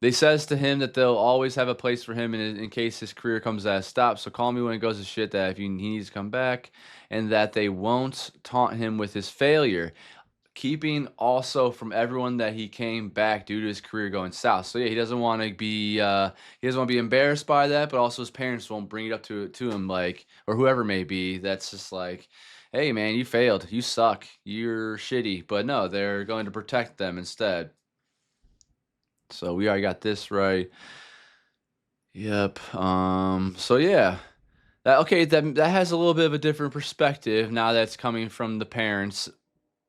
They says to him that they'll always have a place for him in case his career comes at a stop. So call me when it goes to shit, that if he needs to come back, and that they won't taunt him with his failure. keeping also from everyone that he came back due to his career going south. So yeah, he doesn't want to be he doesn't want to be embarrassed by that, but also his parents won't bring it up to him, like, or whoever may be. That's just like, hey man, you failed, you suck, you're shitty. But no, they're going to protect them instead. So we already got this right. Yep. So yeah. That has a little bit of a different perspective now that's coming from the parents'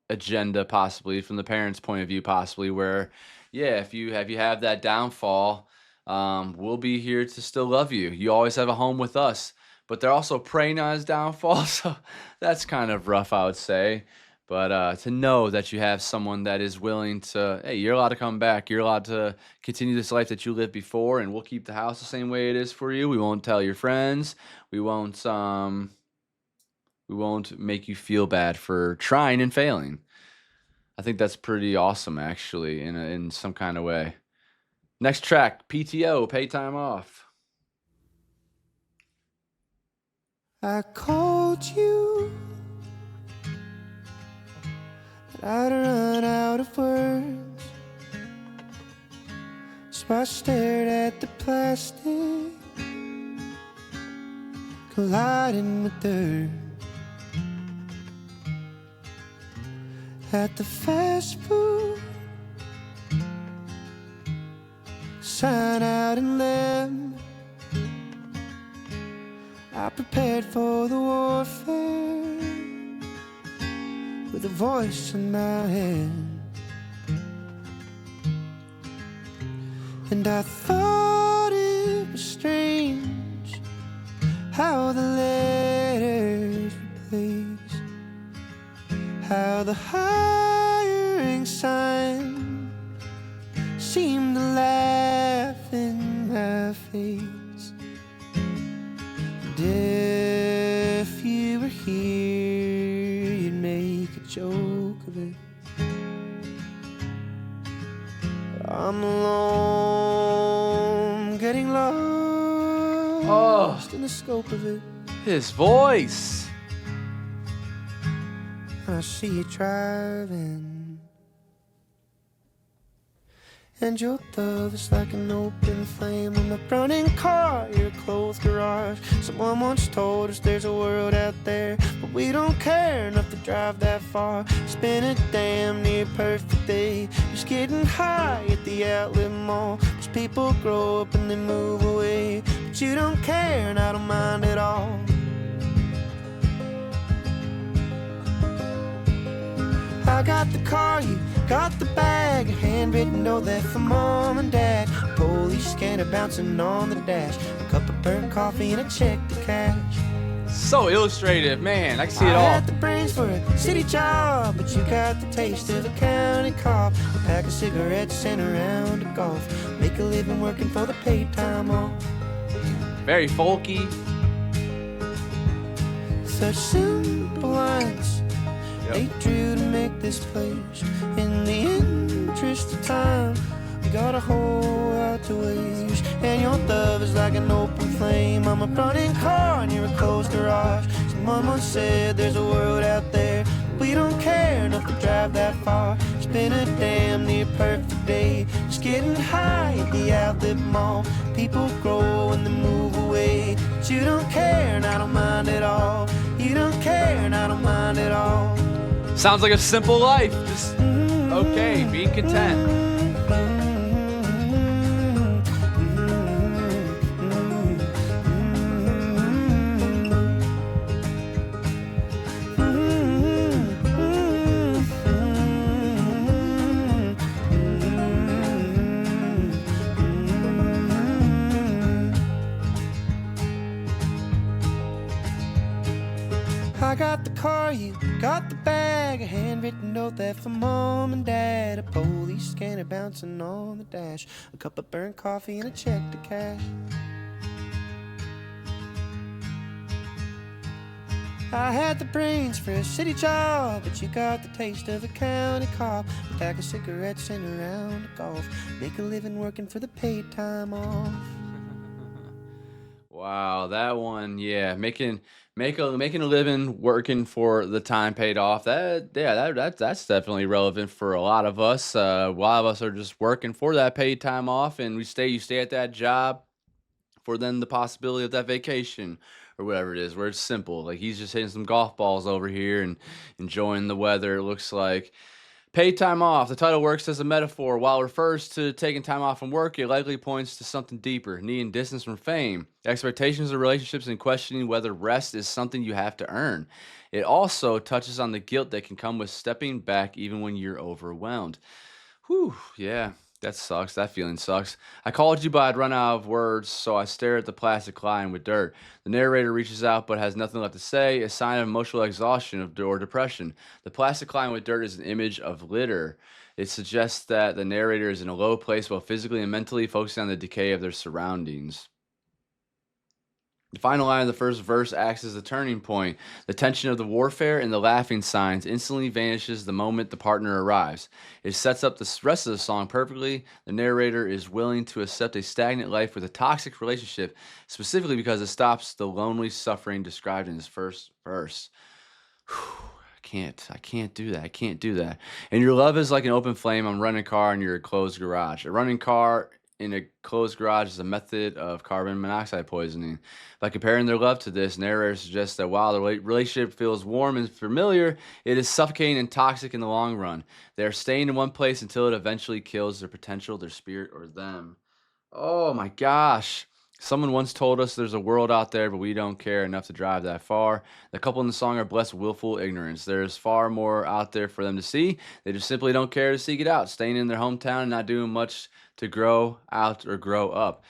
agenda, possibly from the parents' point of view, possibly where, yeah, if you have that downfall, we'll be here to still love you. You always have a home with us. But they're also preying on his downfall, so that's kind of rough, I would say. But to know that you have someone that is willing to, hey, you're allowed to come back. You're allowed to continue this life that you lived before, and we'll keep the house the same way it is for you. We won't tell your friends. We won't make you feel bad for trying and failing. I think that's pretty awesome, actually, in some kind of way. Next track, PTO, pay time off. I called you, but I'd run out of words. So I stared at the plastic colliding with dirt. At the fast food sign out in them, I prepared for the warfare with a voice in my head. And I thought it was strange how the letters replaced, how the hiring sign seemed to laugh in my face. And if you were here, you'd make a joke of it. I'm alone, getting lost in the scope of it. His voice. I see you driving, and your love is like an open flame in a burning car, your closed garage. Someone once told us there's a world out there, but we don't care enough to drive that far. It's been a damn near perfect day, just getting high at the outlet mall. Cause people grow up and they move away, but you don't care and I don't mind at all. I got the car, you got the bag, a handwritten note left from mom and dad, a police scanner bouncing on the dash, a cup of burnt coffee and a check to cash. So illustrative, man. I can see it I all. had the brains for a city job, but you got the taste of a county cop. A pack of cigarettes and a round of golf, make a living working for the paid time off. Very folky. Such simple lines they drew to make this place. In the interest of time, we got a whole lot to waste. And your love is like an open flame, I'm a running car and you're a closed garage. Someone once said there's a world out there, but we don't care enough to drive that far. It's been a damn near perfect day, just getting high at the outlet mall. People grow and they move away, but you don't care and I don't mind at all. You don't care and I don't mind at all. Sounds like a simple life. Just okay, being content. I got the car, you got the bag, a handwritten note there from mom and dad, a police scanner bouncing on the dash, a cup of burnt coffee and a check to cash. I had the brains for a city job, but you got the taste of a county cop, a pack of cigarettes and a round of golf, make a living working for the paid time off. Wow, that one, yeah, making a living working for the time paid off. That yeah, that's definitely relevant for a lot of us. A lot of us are just working for that paid time off, and you stay at that job for then the possibility of that vacation or whatever it is, where it's simple. Like he's just hitting some golf balls over here and enjoying the weather. It looks like. Paid time off. The title works as a metaphor. While it refers to taking time off from work, it likely points to something deeper, needing distance from fame, expectations of relationships, and questioning whether rest is something you have to earn. It also touches on the guilt that can come with stepping back even when you're overwhelmed. Whew, yeah, that sucks. That feeling sucks. I called you, but I'd run out of words, so I stare at the plastic line with dirt. The narrator reaches out but has nothing left to say, a sign of emotional exhaustion or depression. The plastic line with dirt is an image of litter. It suggests that the narrator is in a low place, both physically and mentally, focusing on the decay of their surroundings. The final line of the first verse acts as a turning point. The tension of the warfare and the laughing signs instantly vanishes the moment the partner arrives. It sets up the rest of the song perfectly. The narrator is willing to accept a stagnant life with a toxic relationship, specifically because it stops the lonely suffering described in his first verse. I can't do that. I can't do that. And your love is like an open flame. I'm running a car in your closed garage. A running car in a closed garage is a method of carbon monoxide poisoning. By comparing their love to this, narrator suggests that while the relationship feels warm and familiar, it is suffocating and toxic in the long run. They are staying in one place until it eventually kills their potential, their spirit, or them. Oh my gosh. Someone once told us there's a world out there, but we don't care enough to drive that far. The couple in the song are blessed with willful ignorance. There's far more out there for them to see. They just simply don't care to seek it out, staying in their hometown and not doing much to grow out or grow up.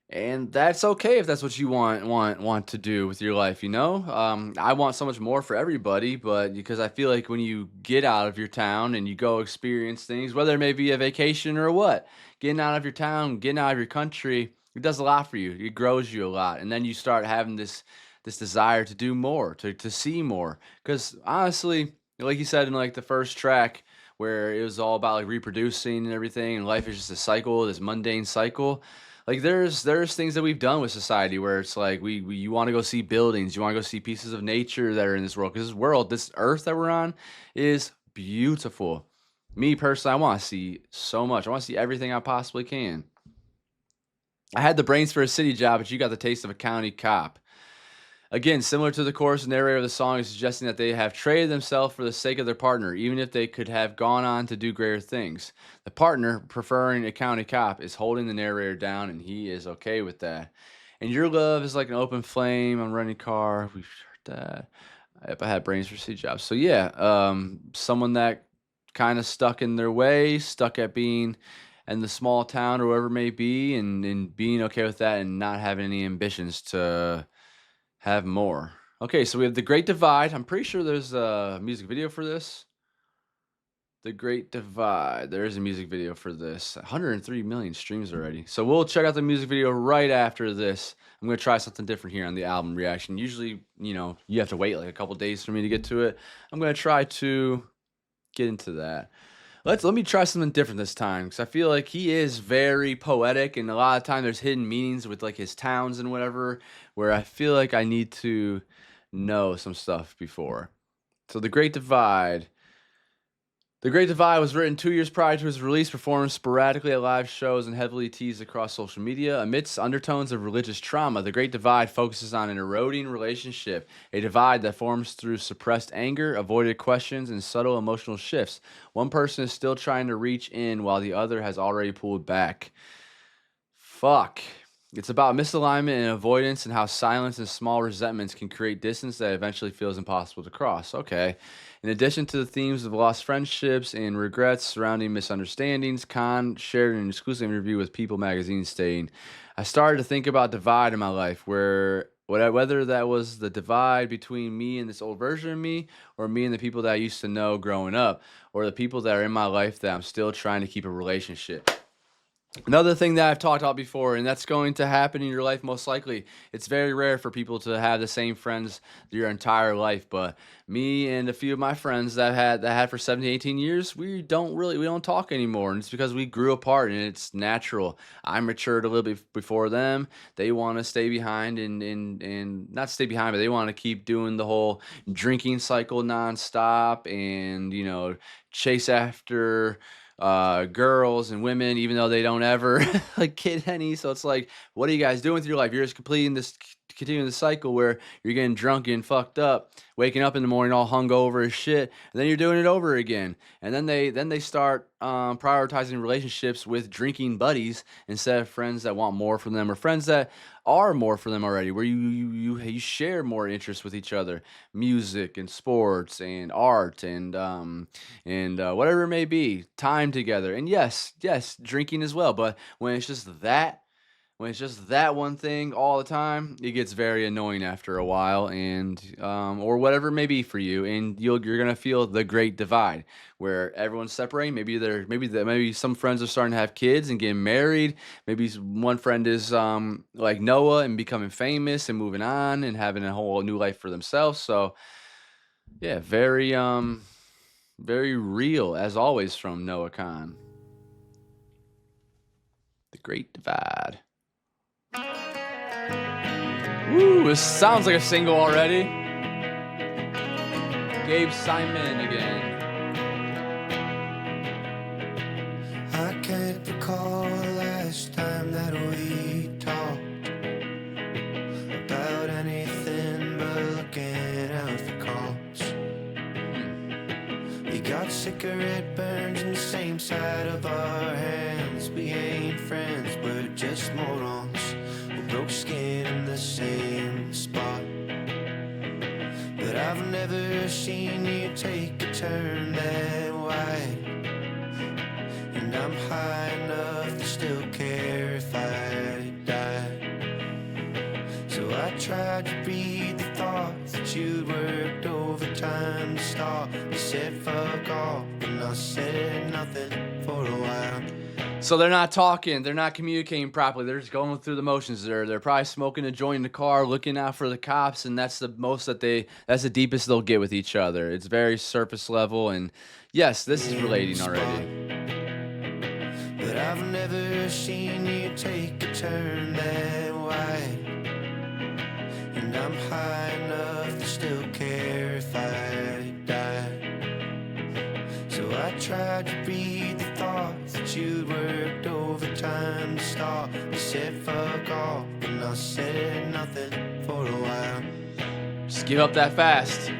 And that's okay if that's what you want to do with your life, you know? I want so much more for everybody, but because I feel like when you get out of your town and you go experience things, whether it may be a vacation or what, getting out of your town, getting out of your country, it does a lot for you. It grows you a lot. And then you start having this desire to do more, to see more. Because honestly, like you said in like the first track, where it was all about like reproducing and everything, and life is just a cycle, this mundane cycle. Like there's things that we've done with society where it's like we you want to go see buildings, you want to go see pieces of nature that are in this world, because this world, this earth that we're on, is beautiful. Me personally, I want to see so much. I want to see everything I possibly can. I had the brains for a city job, but you got the taste of a county cop. Again, similar to the chorus, the narrator of the song is suggesting that they have traded themselves for the sake of their partner, even if they could have gone on to do greater things. The partner, preferring a county cop, is holding the narrator down, and he is okay with that. And your love is like an open flame. I'm running car. We've heard that. If I had brains for city jobs. So yeah, someone that kind of stuck in their way, stuck at being in the small town or wherever it may be, and being okay with that and not having any ambitions to have more. Okay, so we have The Great Divide. I'm pretty sure there's a music video for this. The Great Divide. There is a music video for this. 103 million streams already. So we'll check out the music video right after this. I'm going to try something different here on the album reaction. Usually, you have to wait like a couple days for me to get to it. I'm going to try to get into that. Let me try something different this time, because I feel like he is very poetic, and a lot of time there's hidden meanings with like his towns and whatever, where I feel like I need to know some stuff before. So The Great Divide. The Great Divide was written 2 years prior to his release, performed sporadically at live shows, and heavily teased across social media. Amidst undertones of religious trauma, The Great Divide focuses on an eroding relationship, a divide that forms through suppressed anger, avoided questions, and subtle emotional shifts. One person is still trying to reach in while the other has already pulled back. Fuck. It's about misalignment and avoidance, and how silence and small resentments can create distance that eventually feels impossible to cross. Okay. In addition to the themes of lost friendships and regrets surrounding misunderstandings, Khan shared an exclusive interview with People magazine stating, I started to think about divide in my life, whether that was the divide between me and this old version of me, or me and the people that I used to know growing up, or the people that are in my life that I'm still trying to keep a relationship. Another thing that I've talked about before, and that's going to happen in your life most likely. It's very rare for people to have the same friends your entire life, but me and a few of my friends that had for 17, 18 years, we don't talk anymore, and it's because we grew apart, and it's natural. I matured a little bit before them. They want to stay behind and not stay behind, but they want to keep doing the whole drinking cycle nonstop, and chase after girls and women, even though they don't ever like get any. So it's like, what are you guys doing with your life? You're just continuing the cycle where you're getting drunk and fucked up, waking up in the morning all hungover as shit, and then you're doing it over again. And then they start prioritizing relationships with drinking buddies instead of friends that want more from them, or friends that are more for them already, where you share more interests with each other, music and sports and art and whatever it may be, time together. And yes, drinking as well. But when it's just that one thing all the time, it gets very annoying after a while, and or whatever it may be for you, and you're gonna feel the great divide where everyone's separating. Maybe some friends are starting to have kids and getting married. Maybe one friend is like Noah and becoming famous and moving on and having a whole new life for themselves. So yeah, very real as always from Noah Khan. The Great Divide. Ooh, this sounds like a single already. Gabe Simon again. I can't recall the last time that we talked about anything but looking out for cops. We got cigarette burns in the same side of our hands. We ain't friends, we're just morons. We broke skin in the same spot. But I've never seen you take a turn that wide. And I'm high enough to still care if I die. So I tried to read the thoughts that you'd worked overtime to stop. You said fuck off, and I said nothing for a while. So they're not talking, they're not communicating properly. They're just going through the motions. They're probably smoking a joint in the car, looking out for the cops, and that's the deepest they'll get with each other. It's very surface level, and yes, this is relating already. But I've never seen you take a turn that wide. And I'm high enough to still care if I die. So I tried to read the thoughts that you'd worked overtime to stop. You said fuck off, and I said nothing for a while. Just give up that fast. You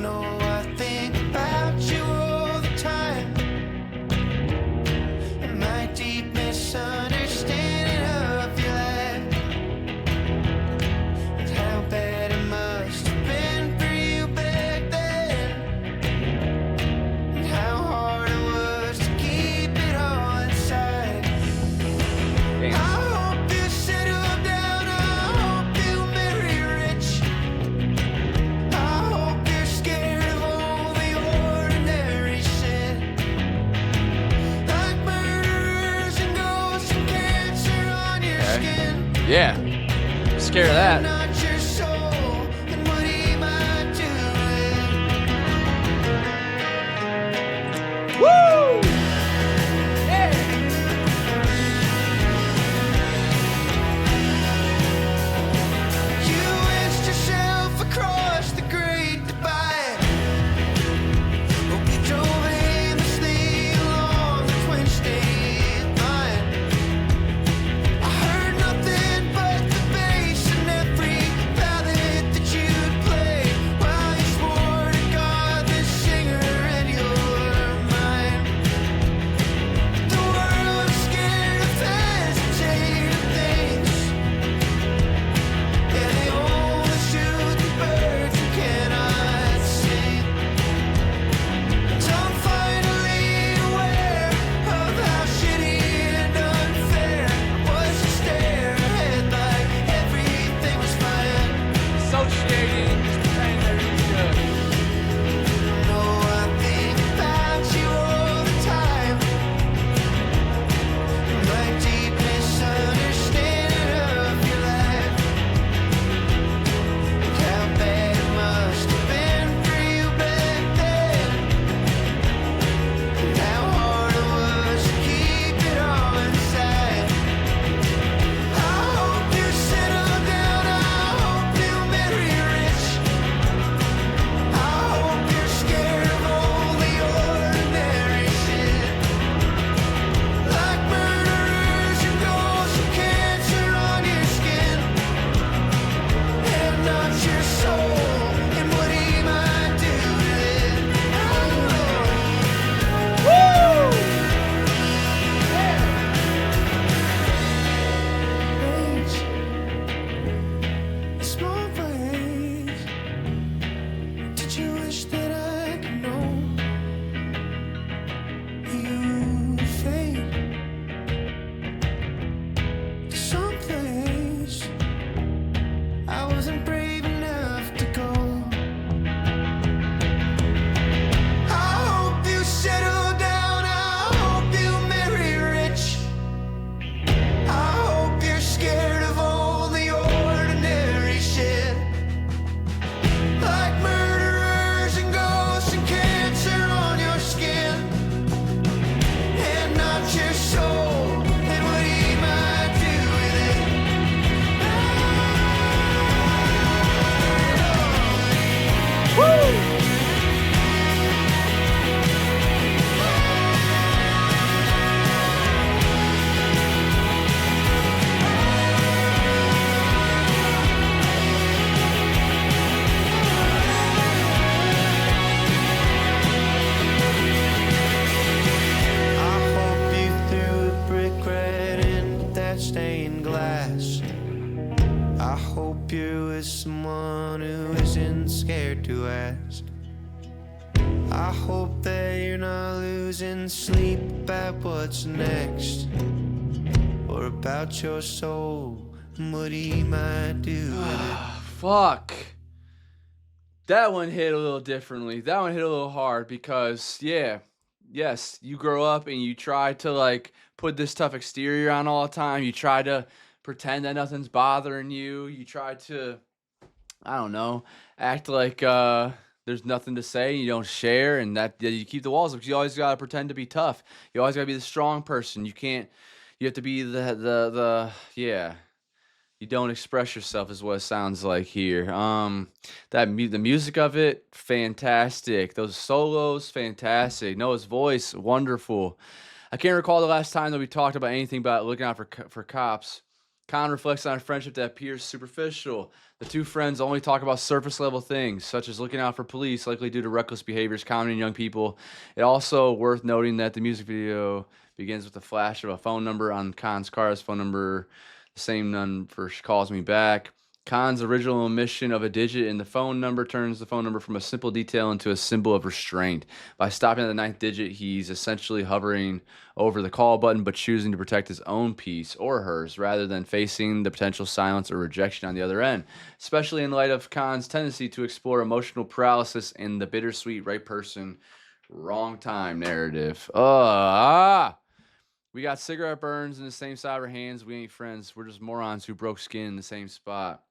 know I think about you all the time. And my deep misunderstanding of your life, and how bad it must have been for you back then, and how hard it was to keep it all inside. Damn. I hope you settle down, I hope you marry rich. I hope you're scared of all the ordinary shit, like murderers and ghosts and cancer on your skin. Yeah. Scared of that. Not your soul, and what he might do Woo! Yeah. You wedged yourself across the great divide. Hope you drove aimlessly along the Twin State line. I heard nothing but the bass in every with someone who isn't scared to ask. I hope that you're not losing sleep about what's next, or about your soul and what he might do with it. Fuck. That one hit a little differently. That one hit a little hard because, yeah, yes, you grow up and you try to like put this tough exterior on all the time. You try to pretend that nothing's bothering you. You try to, I don't know, act like there's nothing to say. You don't share, and that yeah, you keep the walls up. 'Cause you always gotta pretend to be tough. You always gotta be the strong person. You can't. You have to be the yeah. You don't express yourself is what it sounds like here. The music of it, fantastic. Those solos, fantastic. Noah's voice, wonderful. I can't recall the last time that we talked about anything about looking out for cops. Khan reflects on a friendship that appears superficial. The two friends only talk about surface level things, such as looking out for police, likely due to reckless behaviors common in young people. It also worth noting that the music video begins with a flash of a phone number on Khan's car. His phone number, the same number she calls me back. Khan's original omission of a digit in the phone number turns the phone number from a simple detail into a symbol of restraint. By stopping at the ninth digit, he's essentially hovering over the call button but choosing to protect his own peace or hers rather than facing the potential silence or rejection on the other end, especially in light of Khan's tendency to explore emotional paralysis in the bittersweet right person, wrong time narrative. We got cigarette burns in the same side of our hands. We ain't friends. We're just morons who broke skin in the same spot.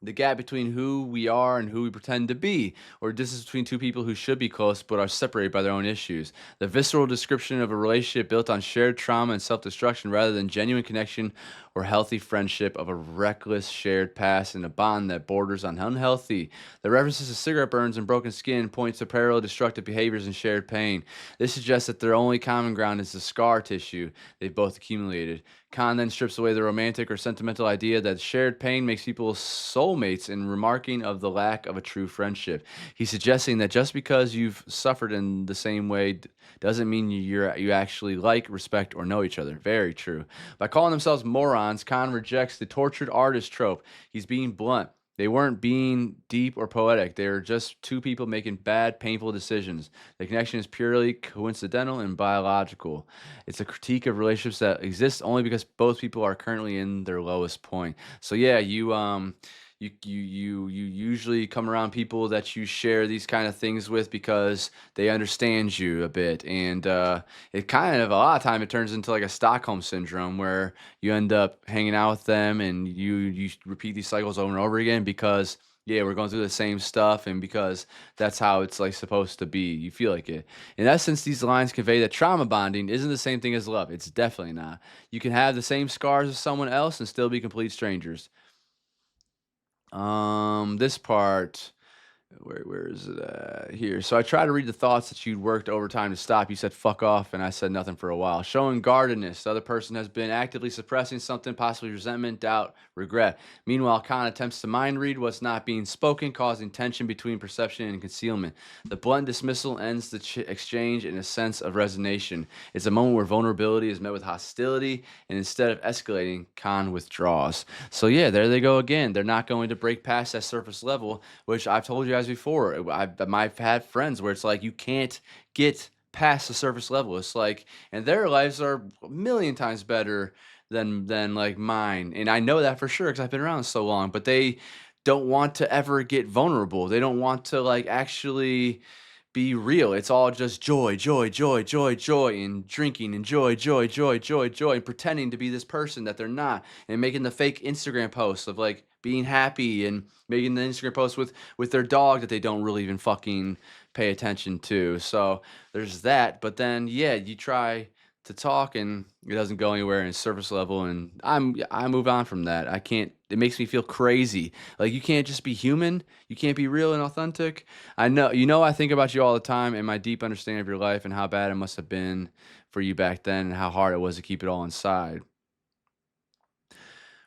The gap between who we are and who we pretend to be, or distance between two people who should be close but are separated by their own issues. The visceral description of a relationship built on shared trauma and self destruction rather than genuine connection or healthy friendship, of a reckless shared past and a bond that borders on unhealthy. The references to cigarette burns and broken skin points to parallel destructive behaviors and shared pain. This suggests that their only common ground is the scar tissue they've both accumulated. Khan then strips away the romantic or sentimental idea that shared pain makes people soulmates in remarking of the lack of a true friendship. He's suggesting that just because you've suffered in the same way doesn't mean you actually like, respect, or know each other. Very true. By calling themselves morons, Khan rejects the tortured artist trope. He's being blunt. They weren't being deep or poetic. They were just two people making bad, painful decisions. The connection is purely coincidental and biological. It's a critique of relationships that exist only because both people are currently in their lowest point. So yeah, you usually come around people that you share these kind of things with because they understand you a bit, and it kind of a lot of time it turns into like a Stockholm syndrome where you end up hanging out with them and you repeat these cycles over and over again because yeah, we're going through the same stuff, and because that's how it's like supposed to be. You feel like it. In essence, these lines convey that trauma bonding isn't the same thing as love. It's definitely not. You can have the same scars as someone else and still be complete strangers. This part, where is it at? Here. So I tried to read the thoughts that you'd worked overtime to stop. You said fuck off, and I said nothing for a while. Showing guardedness. The other person has been actively suppressing something, possibly resentment, doubt, regret. Meanwhile, Khan attempts to mind read what's not being spoken, causing tension between perception and concealment. The blunt dismissal ends the exchange in a sense of resignation. It's a moment where vulnerability is met with hostility, and instead of escalating, Khan withdraws. So yeah, there they go again. They're not going to break past that surface level, which I've told you guys before. I've had friends where it's like you can't get past the surface level. It's like, and their lives are a million times better than like mine, and I know that for sure because I've been around so long. But they don't want to ever get vulnerable. They don't want to like actually be real. It's all just joy, joy, joy, joy, joy, and drinking and joy, joy, joy, joy, joy, and pretending to be this person that they're not, and making the fake Instagram posts of like being happy and making the Instagram posts with their dog that they don't really even fucking pay attention to. So there's that. But then yeah, you try to talk and it doesn't go anywhere, and it's surface level, and I move on from that. I can't. It makes me feel crazy. Like you can't just be human. You can't be real and authentic. I know, I think about you all the time and my deep understanding of your life and how bad it must have been for you back then and how hard it was to keep it all inside.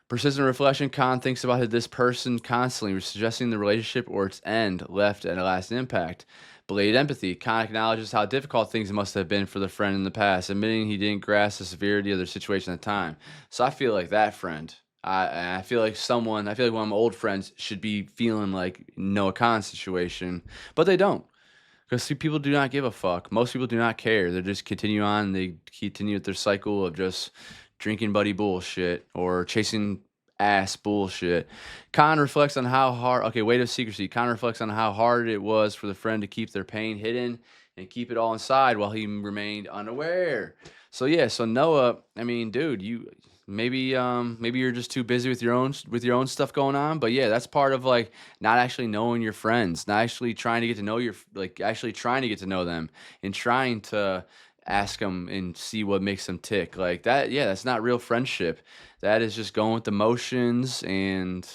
Persistent reflection. Khan thinks about this person constantly, suggesting the relationship or its end left at a lasting impact. Belated empathy. Khan acknowledges how difficult things must have been for the friend in the past, admitting he didn't grasp the severity of their situation at the time. So I feel like that friend. I feel like one of my old friends should be feeling like Noah Khan's situation, but they don't. Because people do not give a fuck. Most people do not care. They just continue on. They continue with their cycle of just drinking buddy bullshit or chasing ass bullshit. Khan reflects on how hard. Okay, weight of secrecy. Khan reflects on how hard it was for the friend to keep their pain hidden and keep it all inside while he remained unaware. So yeah, so Noah, I mean, dude, you maybe you're just too busy with your own stuff going on, but yeah, that's part of like not actually knowing your friends, not actually trying to get to know actually trying to get to know them and trying to ask them and see what makes them tick. Like that, yeah, that's not real friendship. That is just going with the motions, and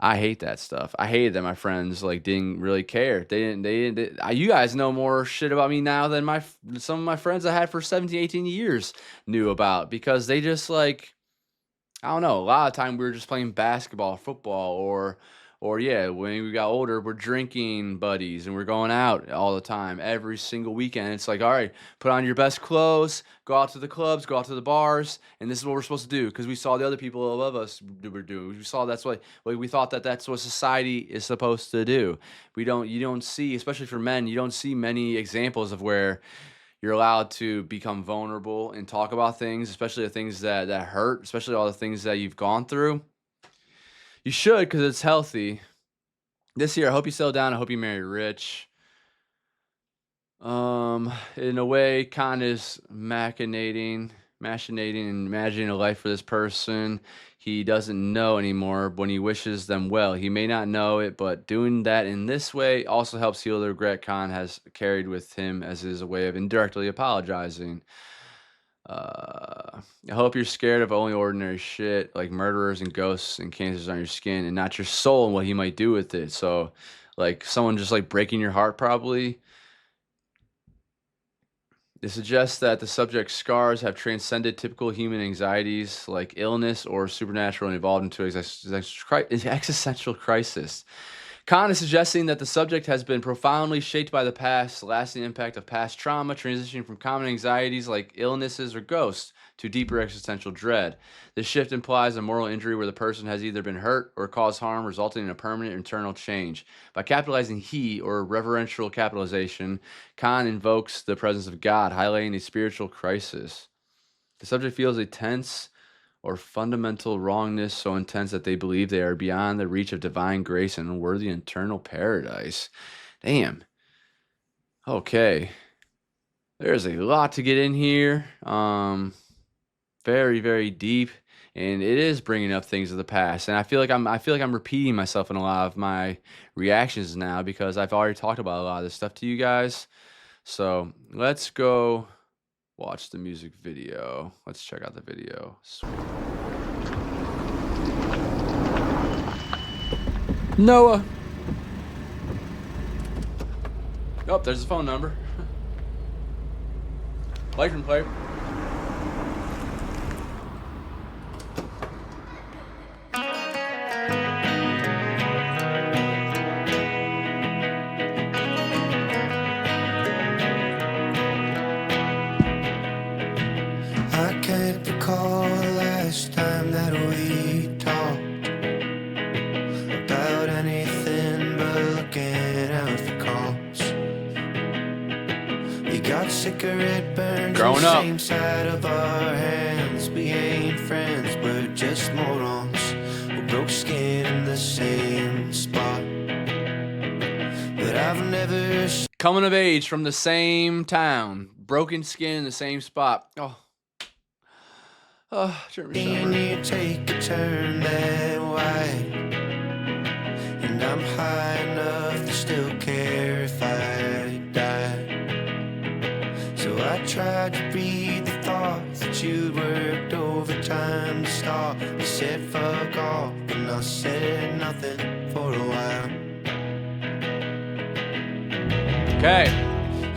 I hate that stuff. I hated that my friends like didn't really care. You guys know more shit about me now than some of my friends I had for 17, 18 years knew about, because they just like, I don't know, a lot of time we were just playing basketball, football, or yeah, when we got older, we're drinking buddies and we're going out all the time, every single weekend. It's like, all right, put on your best clothes, go out to the clubs, go out to the bars, and this is what we're supposed to do because we saw the other people above us were doing. We saw that's what we thought that's what society is supposed to do. You don't see, especially for men, you don't see many examples of where you're allowed to become vulnerable and talk about things, especially the things that hurt, especially all the things that you've gone through. You should, because it's healthy. This year, I hope you settle down. I hope you marry rich. In a way, Khan is machinating and imagining a life for this person he doesn't know anymore when he wishes them well. He may not know it, but doing that in this way also helps heal the regret Khan has carried with him as his way of indirectly apologizing. I hope you're scared of only ordinary shit like murderers and ghosts and cancers on your skin, and not your soul and what he might do with it. So, like someone just like breaking your heart, probably. It suggests that the subject's scars have transcended typical human anxieties like illness or supernatural and evolved into existential crisis. Khan is suggesting that the subject has been profoundly shaped by the past, lasting impact of past trauma, transitioning from common anxieties like illnesses or ghosts to deeper existential dread. This shift implies a moral injury where the person has either been hurt or caused harm, resulting in a permanent internal change. By capitalizing he, or reverential capitalization, Khan invokes the presence of God, highlighting a spiritual crisis. The subject feels a tense or fundamental wrongness so intense that they believe they are beyond the reach of divine grace and unworthy eternal paradise. Damn. Okay. There's a lot to get in here. Very, very deep, and it is bringing up things of the past. And I feel like I'm repeating myself in a lot of my reactions now because I've already talked about a lot of this stuff to you guys. So let's go watch the music video. Let's check out the video. Noah. Oh, there's the phone number. License plate. I can't recall the last time that we talked about anything but looking out for calls. We got cigarette burns on the same side of our hands. We ain't friends, we're just morons. We broke skin in the same spot. But I've never coming of age from the same town, broken skin in the same spot. seen you take a turn that wide, and I'm high enough to still care if I die. So I tried to read the thoughts that you'd worked overtime to start. You said fuck off, and I said nothing for a while. Okay.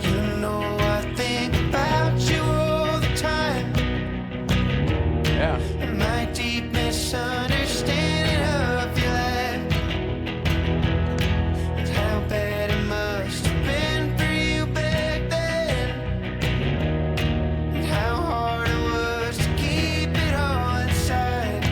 You know I think about you all the time. Yeah. And my deep misunderstanding of your life, and how bad it must have been for you back then, and how hard it was to keep it all inside.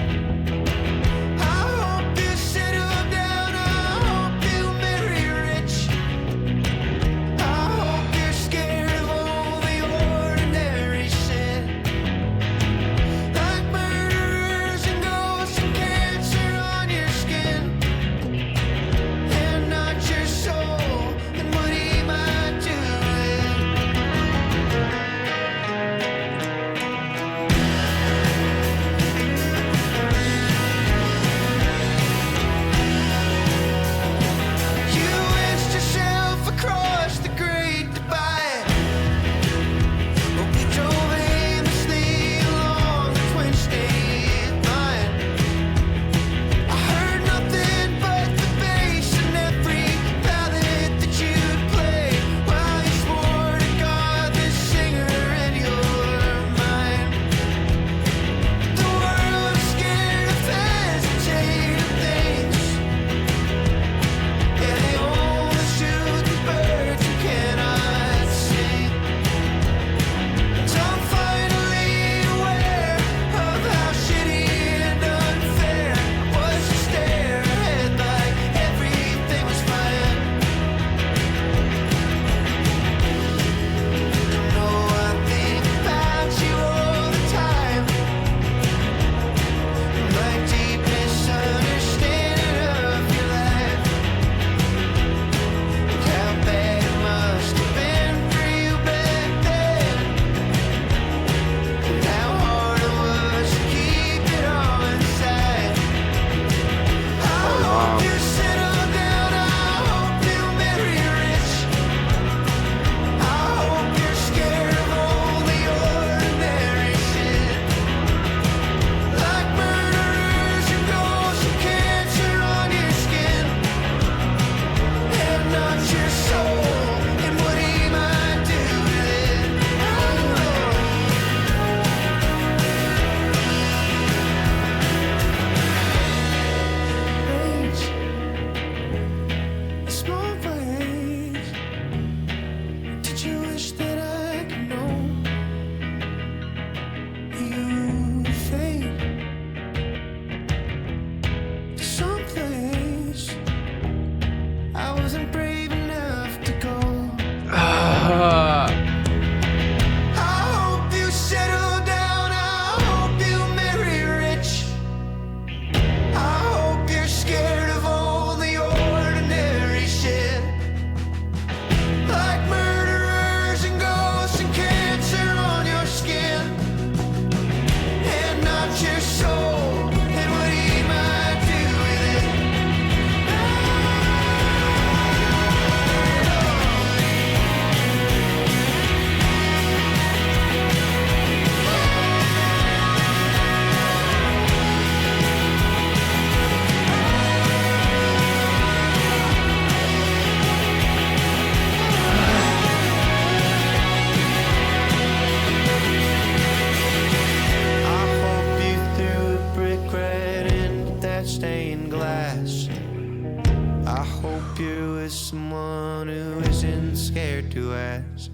to ask.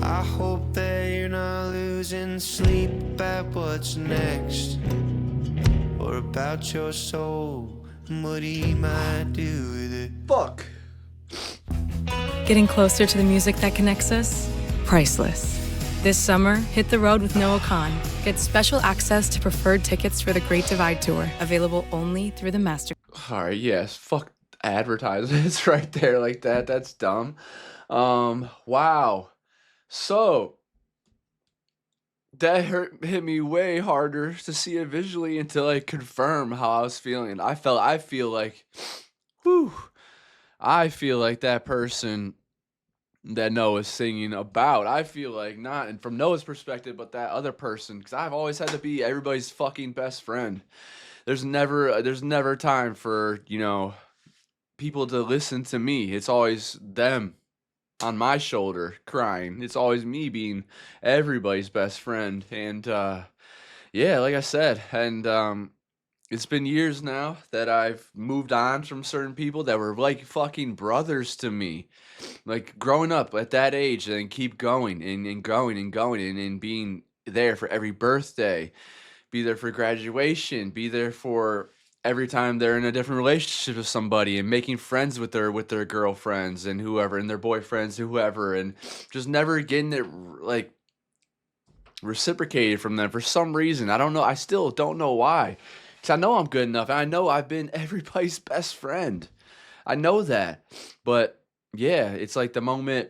I hope that you're not losing sleep about what's next, or about your soul and what he might do with it. Fuck. Getting closer to the music that connects us? Priceless. This summer, hit the road with Noah Kahan. Get special access to preferred tickets for the Great Divide Tour, available only through the Master. All right, yes, fuck advertisements right there like that. That's dumb. Wow. So that hit me way harder to see it visually until I confirm how I was feeling. I feel like, whew, I feel like that person that Noah's singing about. I feel like not, and from Noah's perspective, but that other person, because I've always had to be everybody's fucking best friend. There's never time for, people to listen to me. It's always them on my shoulder crying. It's always me being everybody's best friend. And yeah, like I said, and it's been years now that I've moved on from certain people that were like fucking brothers to me. Like growing up at that age and keep going and going and going and being there for every birthday, be there for graduation, be there for every time they're in a different relationship with somebody and making friends with their girlfriends and whoever and their boyfriends and whoever, and just never getting it like reciprocated from them for some reason. I don't know. I still don't know why. Because I know I'm good enough and I know I've been everybody's best friend. I know that. But yeah, it's like the moment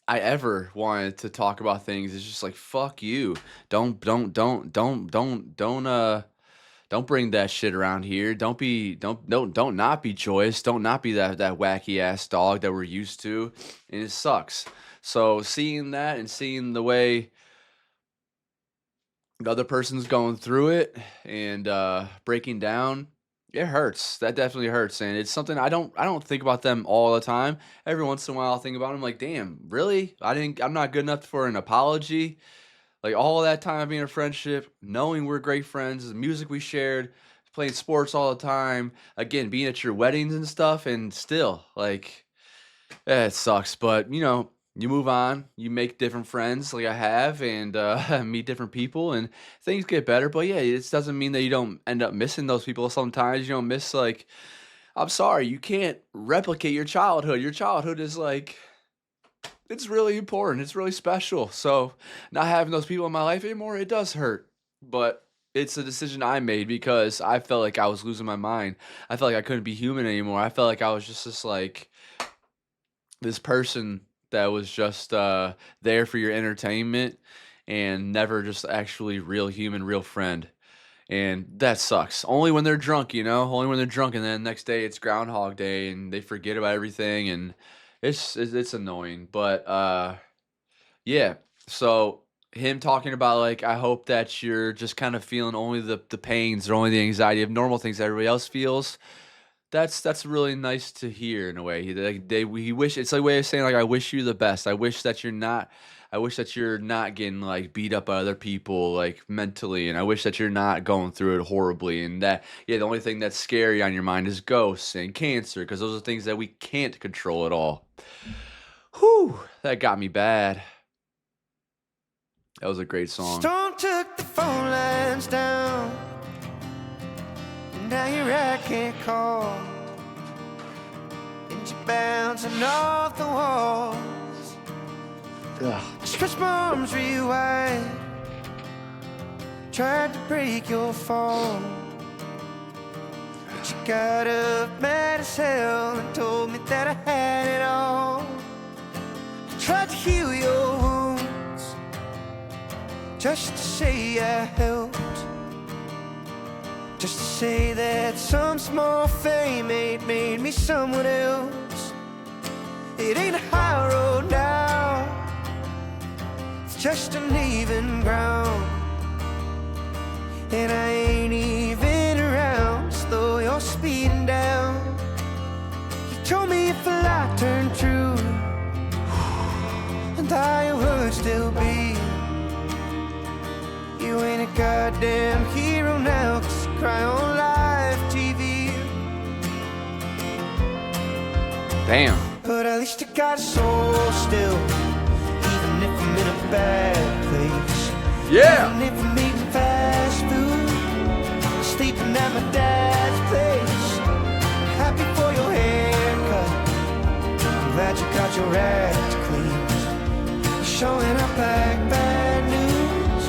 I ever wanted to talk about things is just like, fuck you. Don't bring that shit around here. Don't not be joyous. Don't not be that wacky ass dog that we're used to. And it sucks. So seeing that and seeing the way the other person's going through it and breaking down, it hurts. That definitely hurts, and it's something I don't think about them all the time. Every once in a while, I'll think about them. Like, damn, really? I'm not good enough for an apology. Like all that time being a friendship, knowing we're great friends, the music we shared, playing sports all the time, again being at your weddings and stuff, and still like, it sucks. But you move on, you make different friends like I have, and meet different people, and things get better. But yeah, it doesn't mean that you don't end up missing those people sometimes. You don't miss, like, I'm sorry, you can't replicate your childhood. Your childhood is like, it's really important. It's really special. So not having those people in my life anymore, it does hurt. But it's a decision I made because I felt like I was losing my mind. I felt like I couldn't be human anymore. I felt like I was just like this person that was just there for your entertainment and never just actually real human, real friend. And that sucks. Only when they're drunk, only when they're drunk, and then next day it's Groundhog Day and they forget about everything, and it's annoying. But yeah. So him talking about, like, I hope that you're just kind of feeling only the pains or only the anxiety of normal things that everybody else feels. That's really nice to hear in a way. He wish, it's like a way of saying, like, I wish you the best. I wish that you're not getting like beat up by other people like mentally, and I wish that you're not going through it horribly, and that the only thing that's scary on your mind is ghosts and cancer, because those are things that we can't control at all. Whew, that got me bad. That was a great song. Storm took the phone lines down, and now you're I can't call, and you're bouncing off the walls. Ugh. Stretch my arms real wide, tried to break your fall, but you got up mad as hell and told me that I had it all. I tried to heal your wounds, just to say I helped, just to say that some small fame ain't made me someone else. It ain't a high road now, it's just uneven ground, and I ain't even around to slow your speeding down. You told me if a lie turned true, and I would still be. You ain't a goddamn hero now, 'cause you cry on live TV. Damn. But at least got a soul still, even if I'm in a bad place. Yeah. Even if I'm eating fast food, sleeping at my dad's place. Happy for your haircut, I'm glad you got your act clean. Showing up like bad news,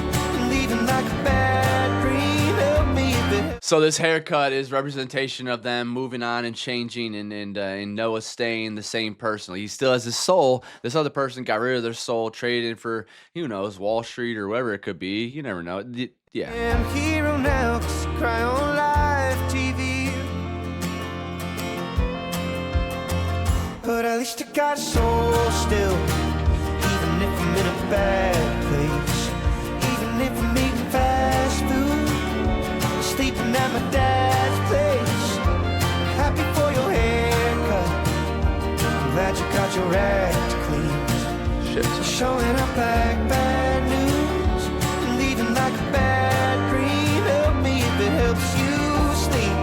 leaving like a bad dream. Help me a bit. So this haircut is representation of them moving on and changing, and Noah staying the same person. He still has his soul. This other person got rid of their soul, traded for, who knows, Wall Street or whatever it could be. You never know. Yeah. I'm a hero now, 'cause you cry on live TV. But at least I got a soul still, even if I'm in a bad place. Even if I'm eating fast food, sleeping at my dad's place. Happy for your haircut, I'm glad you got your act clean. Shit. Showing up like bad news, leaving like a bad dream. Help me if it helps you sleep.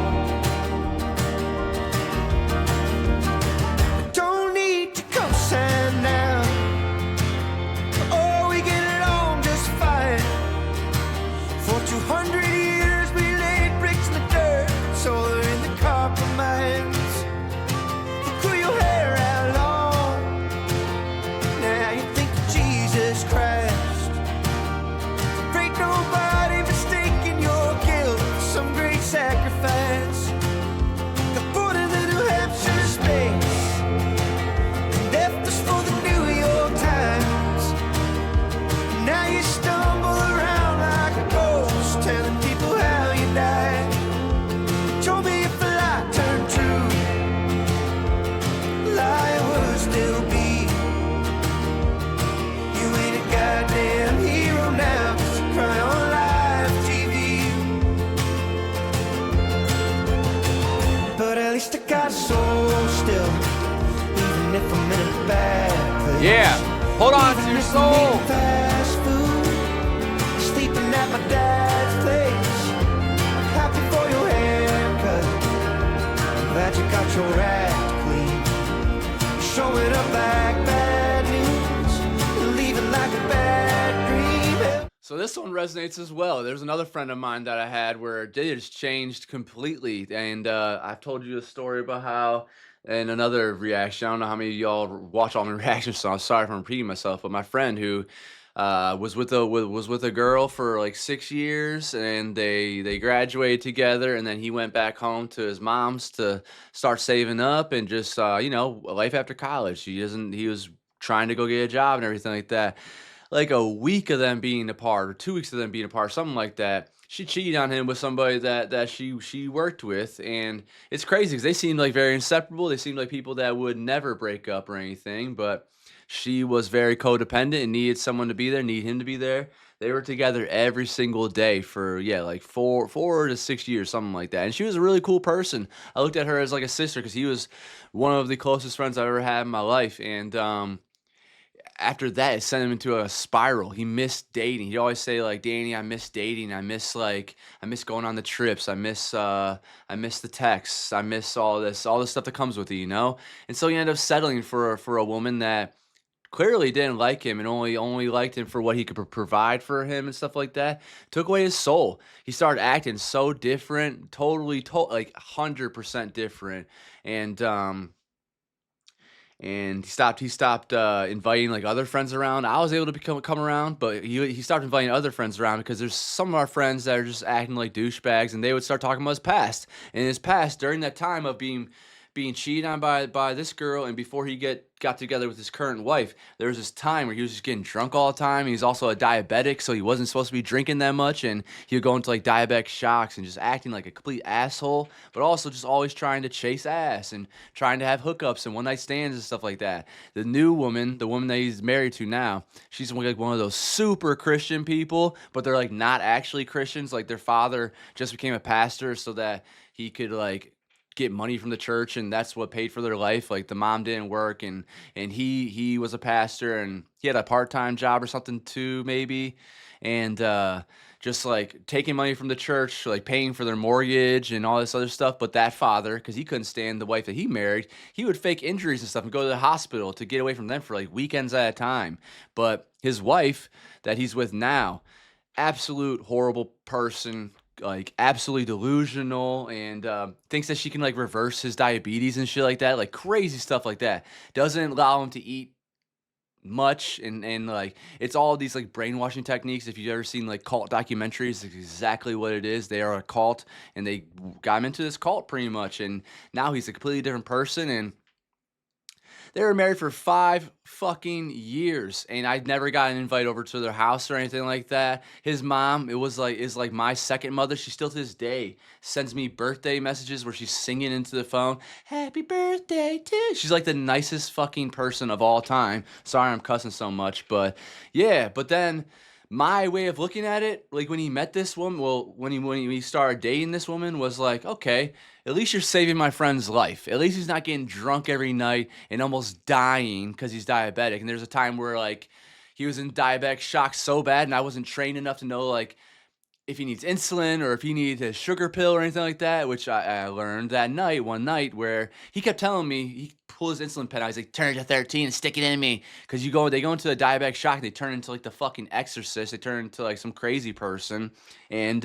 I don't need to co-sign now. Oh, we get along just fine. For 200 years we laid bricks in the dirt, solar in the copper mines. You grew your hair out long, now you think of Jesus Christ. There ain't nobody mistaking your guilt for some great sacrifice. Got born in the New Hampshire space, and left us for the New York Times. Now you stumble around like a ghost, telling people how you died. Told me if a lie turned true, lie would still be. You ain't a goddamn hero now, 'cause you cry on live TV. But at least I got a soul still, even if I'm in a bad place. Yeah. Hold on to Even your if I'm soul. eating fast food, sleeping at my dad's place. Happy for your haircut, I'm glad you got your act clean. Showing up like bad news, leaving like a bad dream. So this one resonates as well. There's another friend of mine that I had where they just changed completely, and I've told you a story about how. And another reaction. I don't know how many of y'all watch all my reactions, so I'm sorry if I'm repeating myself. But my friend who was with a girl for like 6 years, and they graduated together, and then he went back home to his mom's to start saving up and just life after college. He was trying to go get a job and everything like that. Like a week of them being apart, or 2 weeks of them being apart, something like that. She cheated on him with somebody that she worked with, and it's crazy because they seemed like very inseparable. They seemed like people that would never break up or anything, but she was very codependent and needed someone to be there, need him to be there. They were together every single day for like 4 to 6 years, something like that. And she was a really cool person. I looked at her as like a sister because he was one of the closest friends I've ever had in my life, and after that, it sent him into a spiral. He missed dating. He'd always say like, "Danny, I miss dating. I miss going on the trips. I miss the texts. I miss all the stuff that comes with it." And so he ended up settling for a woman that clearly didn't like him and only liked him for what he could provide for him and stuff like that. Took away his soul. He started acting so different, totally, like 100% different, and he stopped inviting like other friends around. I was able to come around, but he stopped inviting other friends around because there's some of our friends that are just acting like douchebags, and they would start talking about his past. And his past during that time of being cheated on by this girl, and before he got together with his current wife, there was this time where he was just getting drunk all the time. He's also a diabetic, so he wasn't supposed to be drinking that much, and he would go into like diabetic shocks and just acting like a complete asshole, but also just always trying to chase ass and trying to have hookups and one night stands and stuff like that. The new woman, the woman that he's married to now, she's like one of those super Christian people, but they're like not actually Christians. Like their father just became a pastor so that he could like get money from the church, and that's what paid for their life. Like the mom didn't work, and he was a pastor, and he had a part-time job or something too, maybe, and just like taking money from the church, like paying for their mortgage and all this other stuff. But that father, because he couldn't stand the wife that he married, he would fake injuries and stuff and go to the hospital to get away from them for like weekends at a time. But his wife that he's with now, absolute horrible person, like absolutely delusional, and thinks that she can like reverse his diabetes and shit like that, like crazy stuff like that. Doesn't allow him to eat much, and like it's all these like brainwashing techniques. If you've ever seen like cult documentaries, it's exactly what it is. They are a cult, and they got him into this cult pretty much, and now he's a completely different person. And they were married for 5 fucking years, and I never got an invite over to their house or anything like that. His mom, is like my second mother. She still to this day sends me birthday messages where she's singing into the phone, "Happy birthday to." She's like the nicest fucking person of all time. Sorry, I'm cussing so much, but yeah. But then my way of looking at it, like when he met this woman, well, when he started dating this woman, was like, okay, at least you're saving my friend's life. At least he's not getting drunk every night and almost dying because he's diabetic. And there's a time where like he was in diabetic shock so bad, and I wasn't trained enough to know like if he needs insulin or if he needs a sugar pill or anything like that, which I learned that night, one night, where he kept telling me, he pulled his insulin pen out, he's like, turn it to 13 and stick it in me. Because they go into a diabetic shock, they turn into like the fucking exorcist, they turn into like some crazy person. And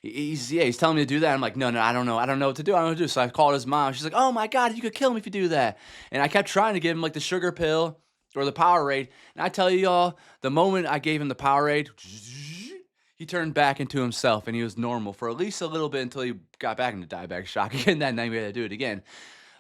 he's telling me to do that. I'm like, no, I don't know what to do. I don't know what to do. So I called his mom. She's like, oh my God, you could kill him if you do that. And I kept trying to give him like the sugar pill or the Powerade. And I tell you y'all, the moment I gave him the Powerade, he turned back into himself, and he was normal for at least a little bit until he got back into diabetic shock again. That night we had to do it again.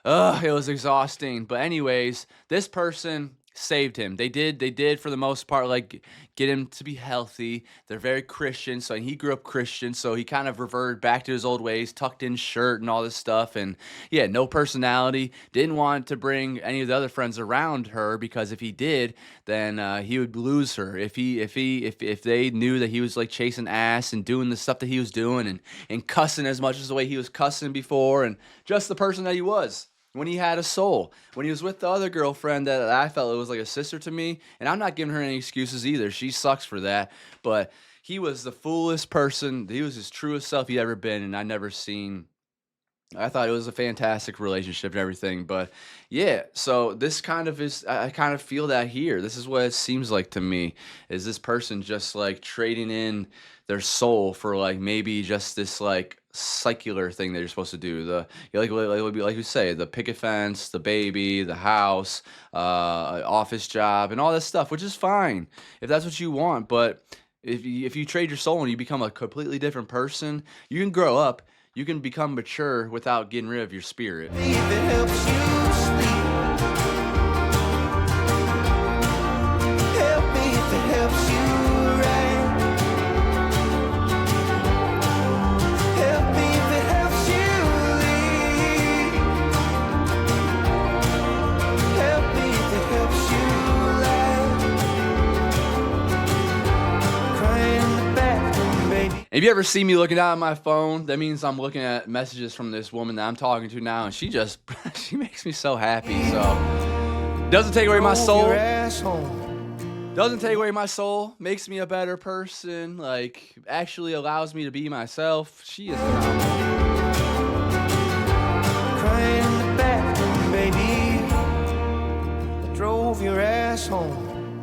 Ugh, it was exhausting. But anyways, this person saved him. They did for the most part, like get him to be healthy. They're very Christian, so he grew up Christian, so he kind of reverted back to his old ways, tucked in shirt and all this stuff. And yeah, no personality. Didn't want to bring any of the other friends around her, because if he did, then he would lose her. If they knew that he was like chasing ass and doing the stuff that he was doing, and cussing as much as the way he was cussing before, and just the person that he was when he had a soul, when he was with the other girlfriend that I felt it was like a sister to me. And I'm not giving her any excuses either. She sucks for that. But he was the foolest person. He was his truest self he ever been, and I thought it was a fantastic relationship and everything. But yeah, so this kind of is, I kind of feel that here. This is what it seems like to me, is this person just like trading in their soul for like maybe just this like secular thing that you're supposed to do. Like you say, the picket fence, the baby, the house, office job, and all this stuff, which is fine if that's what you want. But if you trade your soul and you become a completely different person, you can grow up. You can become mature without getting rid of your spirit. If it helps you sleep, help me if it helps you write. Help me if it helps you leave. Help me if it helps you lie. Crying in the bathroom, baby. If you ever see me looking down at my phone, that means I'm looking at messages from this woman that I'm talking to now, and she just she makes me so happy. So doesn't take away my soul. Your ass home. Doesn't take away my soul. Makes me a better person. Like actually allows me to be myself. She is phenomenal. Crying in the bathroom, baby. I drove your ass home.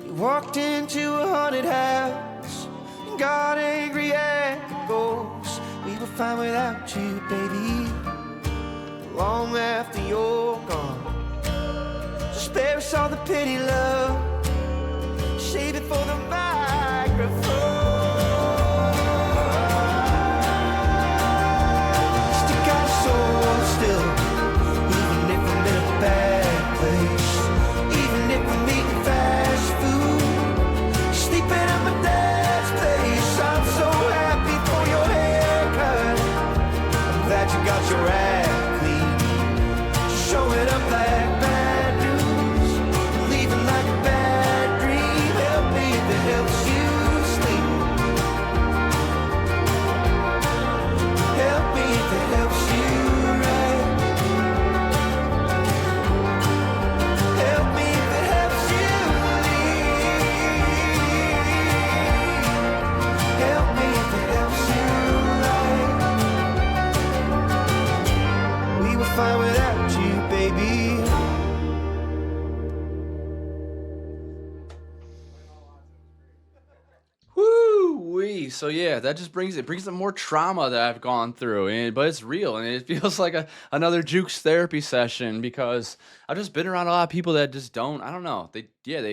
You walked into a haunted house and got angry at the ghosts. We were fine without you, baby. Long after you're gone, so spare us all the pity, love. Save it for the microphone. Stick out a soul still, even if I'm in a bad place. Even if I'm eating fast food, sleeping at my dad's place. I'm so happy for your haircut. I'm glad you got your act clean. Showing up like bad news, leaving like a bad So yeah, that just brings up more trauma that I've gone through, and but it's real, and it feels like another Jukes therapy session because I've just been around a lot of people that just don't. I don't know. They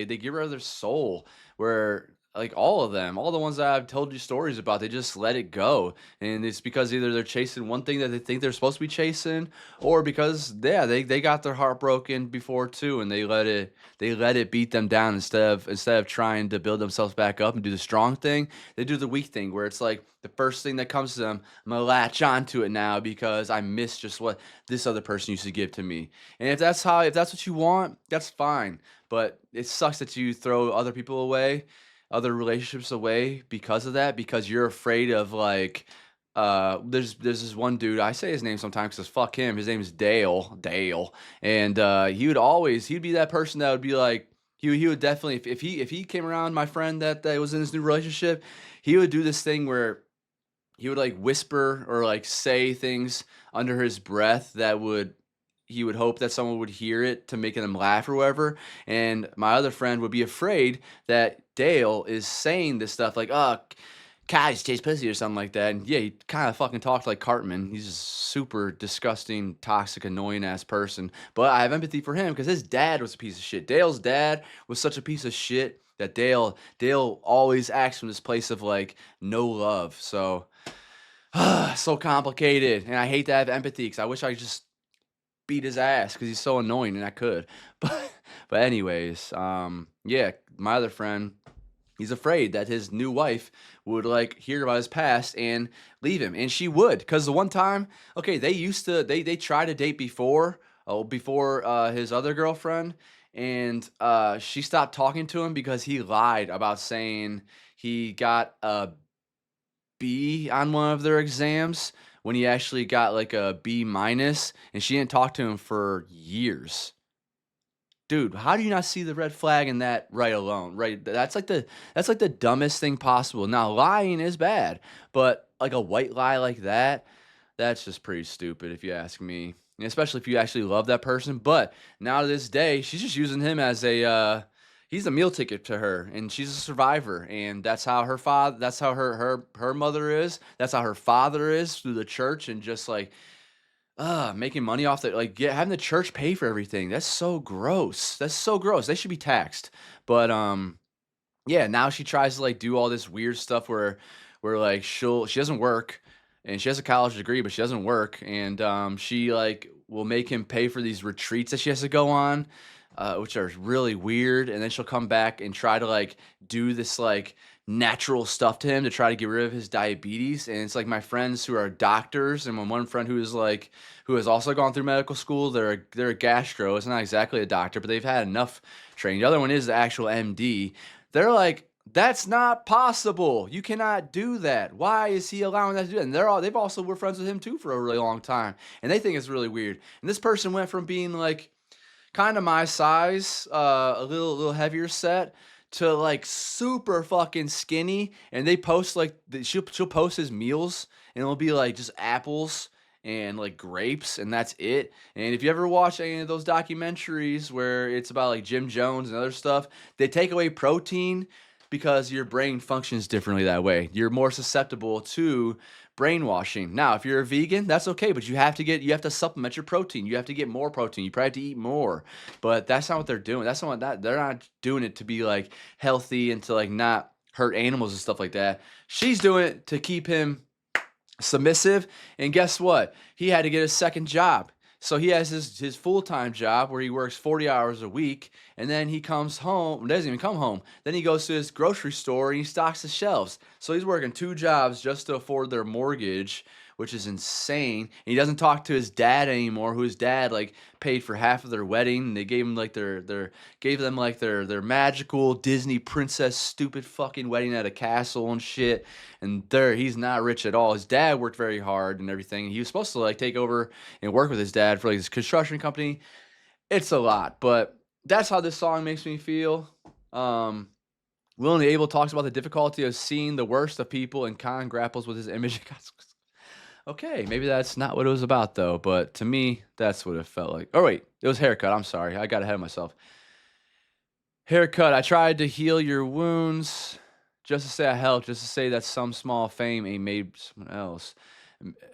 give rid of their soul. Where like all of them, all the ones that I've told you stories about, they just let it go, and it's because either they're chasing one thing that they think they're supposed to be chasing, or because yeah, they got their heart broken before too, and they let it beat them down instead of trying to build themselves back up and do the strong thing. They do the weak thing where it's like the first thing that comes to them, I'm gonna latch onto it now because I miss just what this other person used to give to me. And if that's what you want, that's fine. But it sucks that you throw other people away, other relationships away because of that, because you're afraid of like there's this one dude, I say his name sometimes because fuck him. His name is Dale. And he'd be that person that would be like he would definitely if he came around my friend that was in this new relationship, he would do this thing where he would like whisper or like say things under his breath that would he would hope that someone would hear it to make them laugh or whatever. And my other friend would be afraid that Dale is saying this stuff like, "Oh, guys taste pussy" or something like that. And yeah, he kind of fucking talked like Cartman. He's a super disgusting, toxic, annoying ass person. But I have empathy for him because his dad was a piece of shit. Dale's dad was such a piece of shit that Dale always acts from this place of like no love. So so complicated, and I hate to have empathy because I wish I could just beat his ass because he's so annoying, and I could. But anyways, yeah, my other friend, he's afraid that his new wife would like hear about his past and leave him, and she would because the one time, okay, they tried to date before, before his other girlfriend, and she stopped talking to him because he lied about saying he got a B on one of their exams when he actually got like a B minus, and she didn't talk to him for years. Dude, how do you not see the red flag in that right alone? Right, that's like the dumbest thing possible. Now, lying is bad, but like a white lie like that, that's just pretty stupid if you ask me. And especially if you actually love that person. But now to this day, she's just using him as he's a meal ticket to her, and she's a survivor, and that's how her mother is, that's how her father is through the church, and just like making money off the like having the church pay for everything. That's so gross. That's so gross. They should be taxed. But yeah, now she tries to like do all this weird stuff where like she doesn't work, and she has a college degree but she doesn't work, and she like will make him pay for these retreats that she has to go on, which are really weird. And then she'll come back and try to like do this like natural stuff to him to try to get rid of his diabetes. And it's like my friends who are doctors, and my one friend who has also gone through medical school. They're a gastro. It's not exactly a doctor, but they've had enough training. The other one is the actual MD. They're like, that's not possible. You cannot do that. Why is he allowing that to do that? And they've also were friends with him too for a really long time, and they think it's really weird. And this person went from being like kind of my size, a little heavier set, to like super fucking skinny. And they post like she'll post his meals, and it'll be like just apples and like grapes, and that's it. And if you ever watch any of those documentaries where it's about like Jim Jones and other stuff, they take away protein because your brain functions differently that way. You're more susceptible to brainwashing. Now, if you're a vegan, that's okay, but you have to supplement your protein. You have to get more protein. You probably have to eat more. But that's not what they're doing. That's not that they're not doing it to be like healthy and to like not hurt animals and stuff like that. She's doing it to keep him submissive. And guess what? He had to get a second job. So he has his full-time job where he works 40 hours a week, and then he comes home, doesn't even come home. Then he goes to his grocery store and he stocks the shelves. So he's working two jobs just to afford their mortgage, which is insane. And he doesn't talk to his dad anymore, who his dad like paid for half of their wedding. And they gave him like their magical Disney princess stupid fucking wedding at a castle and shit. And he's not rich at all. His dad worked very hard and everything. He was supposed to like take over and work with his dad for like his construction company. It's a lot, but that's how this song makes me feel. Willingly Able talks about the difficulty of seeing the worst of people, and Kahan grapples with his image. Okay, maybe that's not what it was about though, but to me, that's what it felt like. Oh wait, it was Haircut. I'm sorry, I got ahead of myself. Haircut. I tried to heal your wounds, just to say I helped, just to say that some small fame ain't made someone else.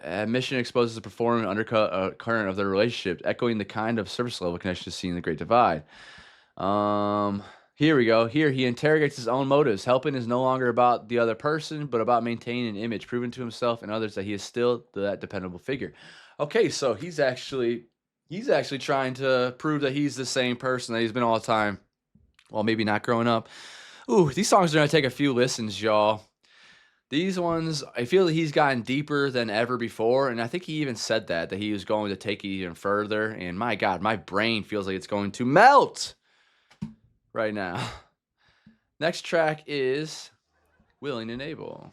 Admission exposes the performing undercut current of their relationship, echoing the kind of surface level connection seen in the Great Divide. Here we go. Here he interrogates his own motives. Helping is no longer about the other person, but about maintaining an image, proving to himself and others that he is still that dependable figure. Okay, so he's actually trying to prove that he's the same person that he's been all the time. Well, maybe not growing up. Ooh, these songs are gonna take a few listens, y'all. These ones, I feel that he's gotten deeper than ever before, and I think he even said that he was going to take it even further. And my God, my brain feels like it's going to melt right now. Next track is Willing and Able.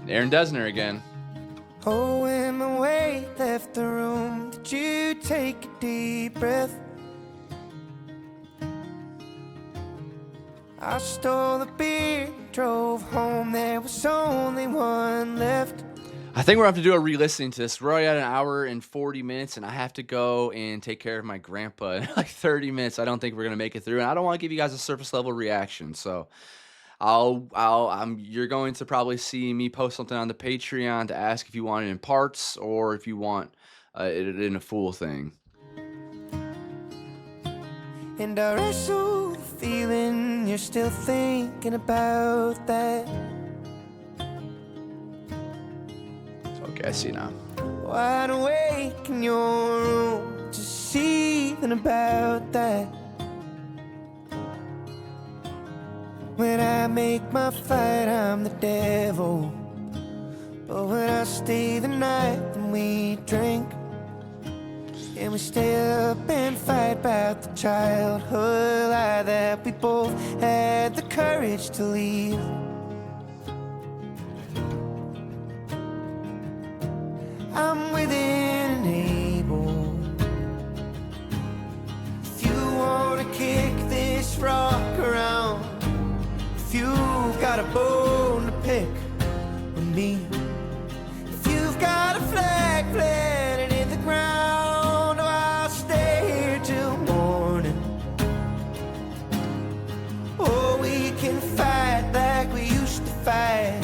Aaron Dessner again. Oh, when my weight left the room, did you take a deep breath? I stole the beer, drove home, there was only one left. I think we're gonna have to do a re-listening to this. We're already at an hour and 40 minutes, and I have to go and take care of my grandpa in like 30 minutes. I don't think we're gonna make it through, and I don't want to give you guys a surface level reaction. So you're going to probably see me post something on the Patreon to ask if you want it in parts or if you want it in a full thing. And I wrestle the feeling you're still thinking about that. Okay, I see now. Wide awake in your room, just seething about that. When I make my fight, I'm the devil. But when I stay the night, then we drink. And we stay up and fight about the childhood lie that we both had the courage to leave. I'm willing and able. If you wanna kick this rock around, if you've got a bone to pick with me, if you've got a flag planted in the ground, oh, I'll stay here till morning. Oh, we can fight like we used to fight,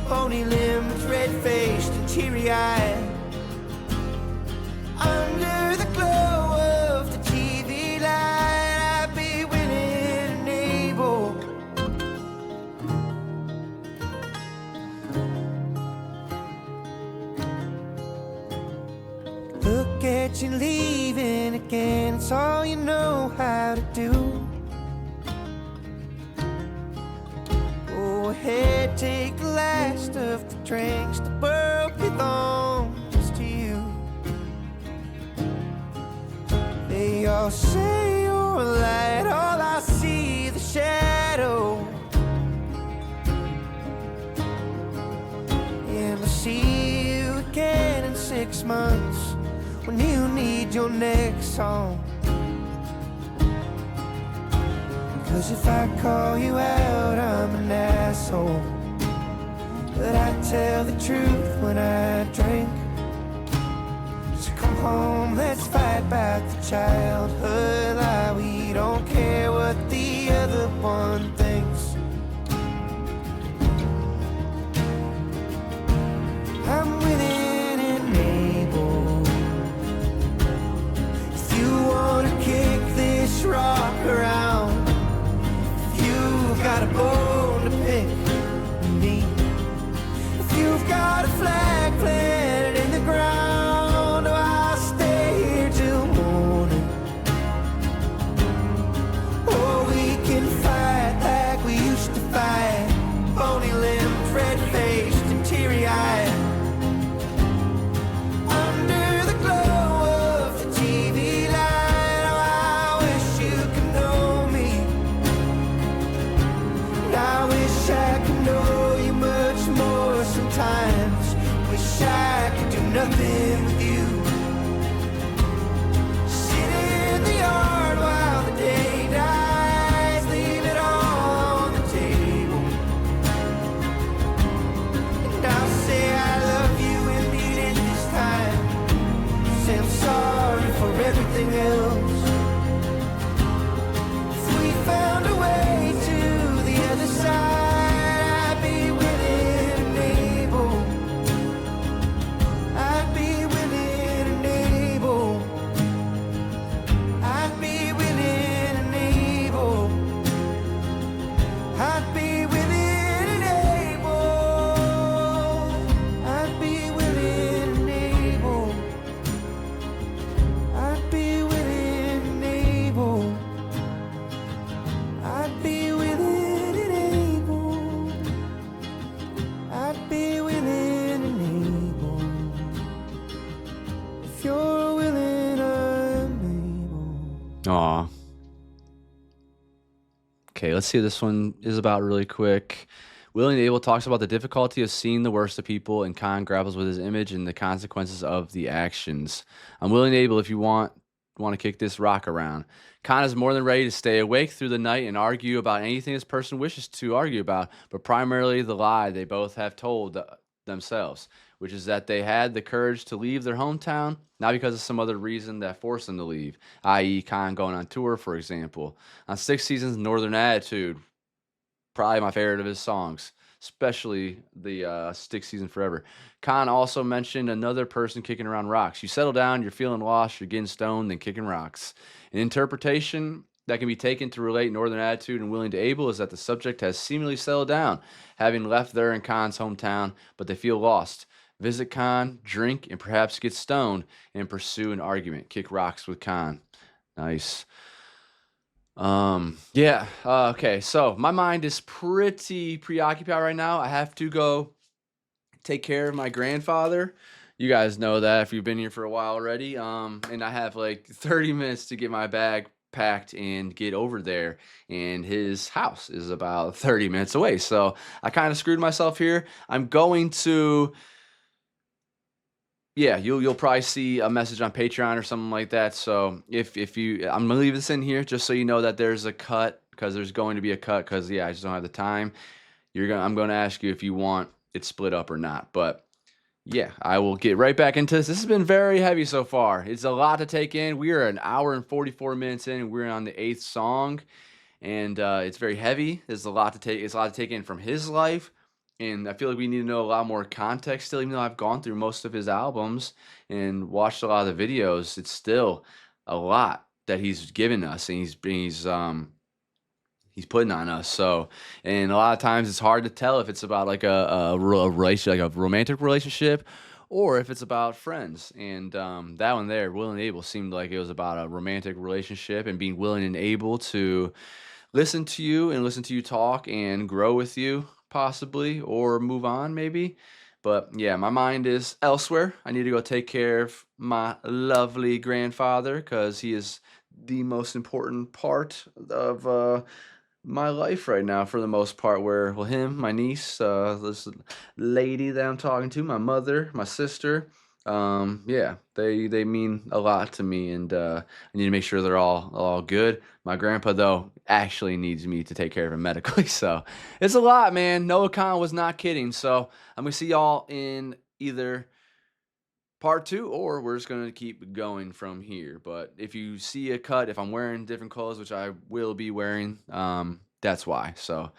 pony limbs, red-faced and teary-eyed. Under the glow of the TV light, I'd be willing and able. Look at you leaving again, it's all you know how to do. Go ahead, take the last of the drinks, the world belongs to you. They all say you're a light, all I see the shadow. And I'll see you again in 6 months when you need your next song. Cause if I call you out, I'm an asshole. But I tell the truth when I drink. So come home, let's fight about the childhood lie. We don't care what the other one thinks. I'm willing and able. If you wanna kick this rock around, if you've got a bone to pick with me, if you've got a flag planted in the ground, oh, I'll stay here till morning. Oh, I'd be willing and able. I'd be willing and able. I'd be willing and able. I'd be willing and able. I'd be willing and able. If you're willing, I'm able. Aw. Okay, let's see what this one is about really quick. Willing and Able talks about the difficulty of seeing the worst of people, and Khan grapples with his image and the consequences of the actions. I'm willing and able if you want to kick this rock around. Khan is more than ready to stay awake through the night and argue about anything this person wishes to argue about, but primarily the lie they both have told themselves, which is that they had the courage to leave their hometown, not because of some other reason that forced them to leave, i.e., Khan going on tour, for example. On 6 Seasons, Northern Attitude, probably my favorite of his songs, especially the Stick Season Forever. Khan also mentioned another person kicking around rocks. You settle down, you're feeling lost, you're getting stoned, then kicking rocks. An interpretation that can be taken to relate Northern Attitude and Willing to Able is that the subject has seemingly settled down, having left there in Khan's hometown, but they feel lost. Visit Khan, drink, and perhaps get stoned and pursue an argument. Kick rocks with Khan. Nice. Yeah, okay, so my mind is pretty preoccupied right now. I have to go take care of my grandfather. You guys know that if you've been here for a while already. And I have like 30 minutes to get my bag packed and get over there. And his house is about 30 minutes away. So I kind of screwed myself here. I'm going to, yeah, you'll probably see a message on Patreon or something like that. So if you, I'm gonna leave this in here just so you know that there's a cut, because there's going to be a cut, because yeah, I just don't have the time. I'm gonna ask you if you want it split up or not. But yeah, I will get right back into this. This has been very heavy so far. It's a lot to take in. We are an hour and 44 minutes in, and we're on the 8th song, and it's very heavy. There's a lot to take. It's a lot to take in from his life, and I feel like we need to know a lot more context still. Even though I've gone through most of his albums and watched a lot of the videos, it's still a lot that he's given us, and he's putting on us. So, and a lot of times it's hard to tell if it's about like a relationship, like a romantic relationship, or if it's about friends. And that one there, Willing and Able, seemed like it was about a romantic relationship and being willing and able to listen to you and listen to you talk and grow with you, possibly, or move on maybe. But yeah, my mind is elsewhere. I need to go take care of my lovely grandfather, because he is the most important part of my life right now, for the most part. Where, well, him, my niece, this lady that I'm talking to, my mother, my sister, yeah, they mean a lot to me, and I need to make sure they're all good. My grandpa, though, actually needs me to take care of him medically. So it's a lot, man. Noah Khan was not kidding. So I'm gonna see y'all in either part two, or we're just gonna keep going from here. But if you see a cut, if I'm wearing different clothes, which I will be wearing, that's why. So,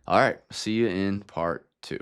all right, see you in part two.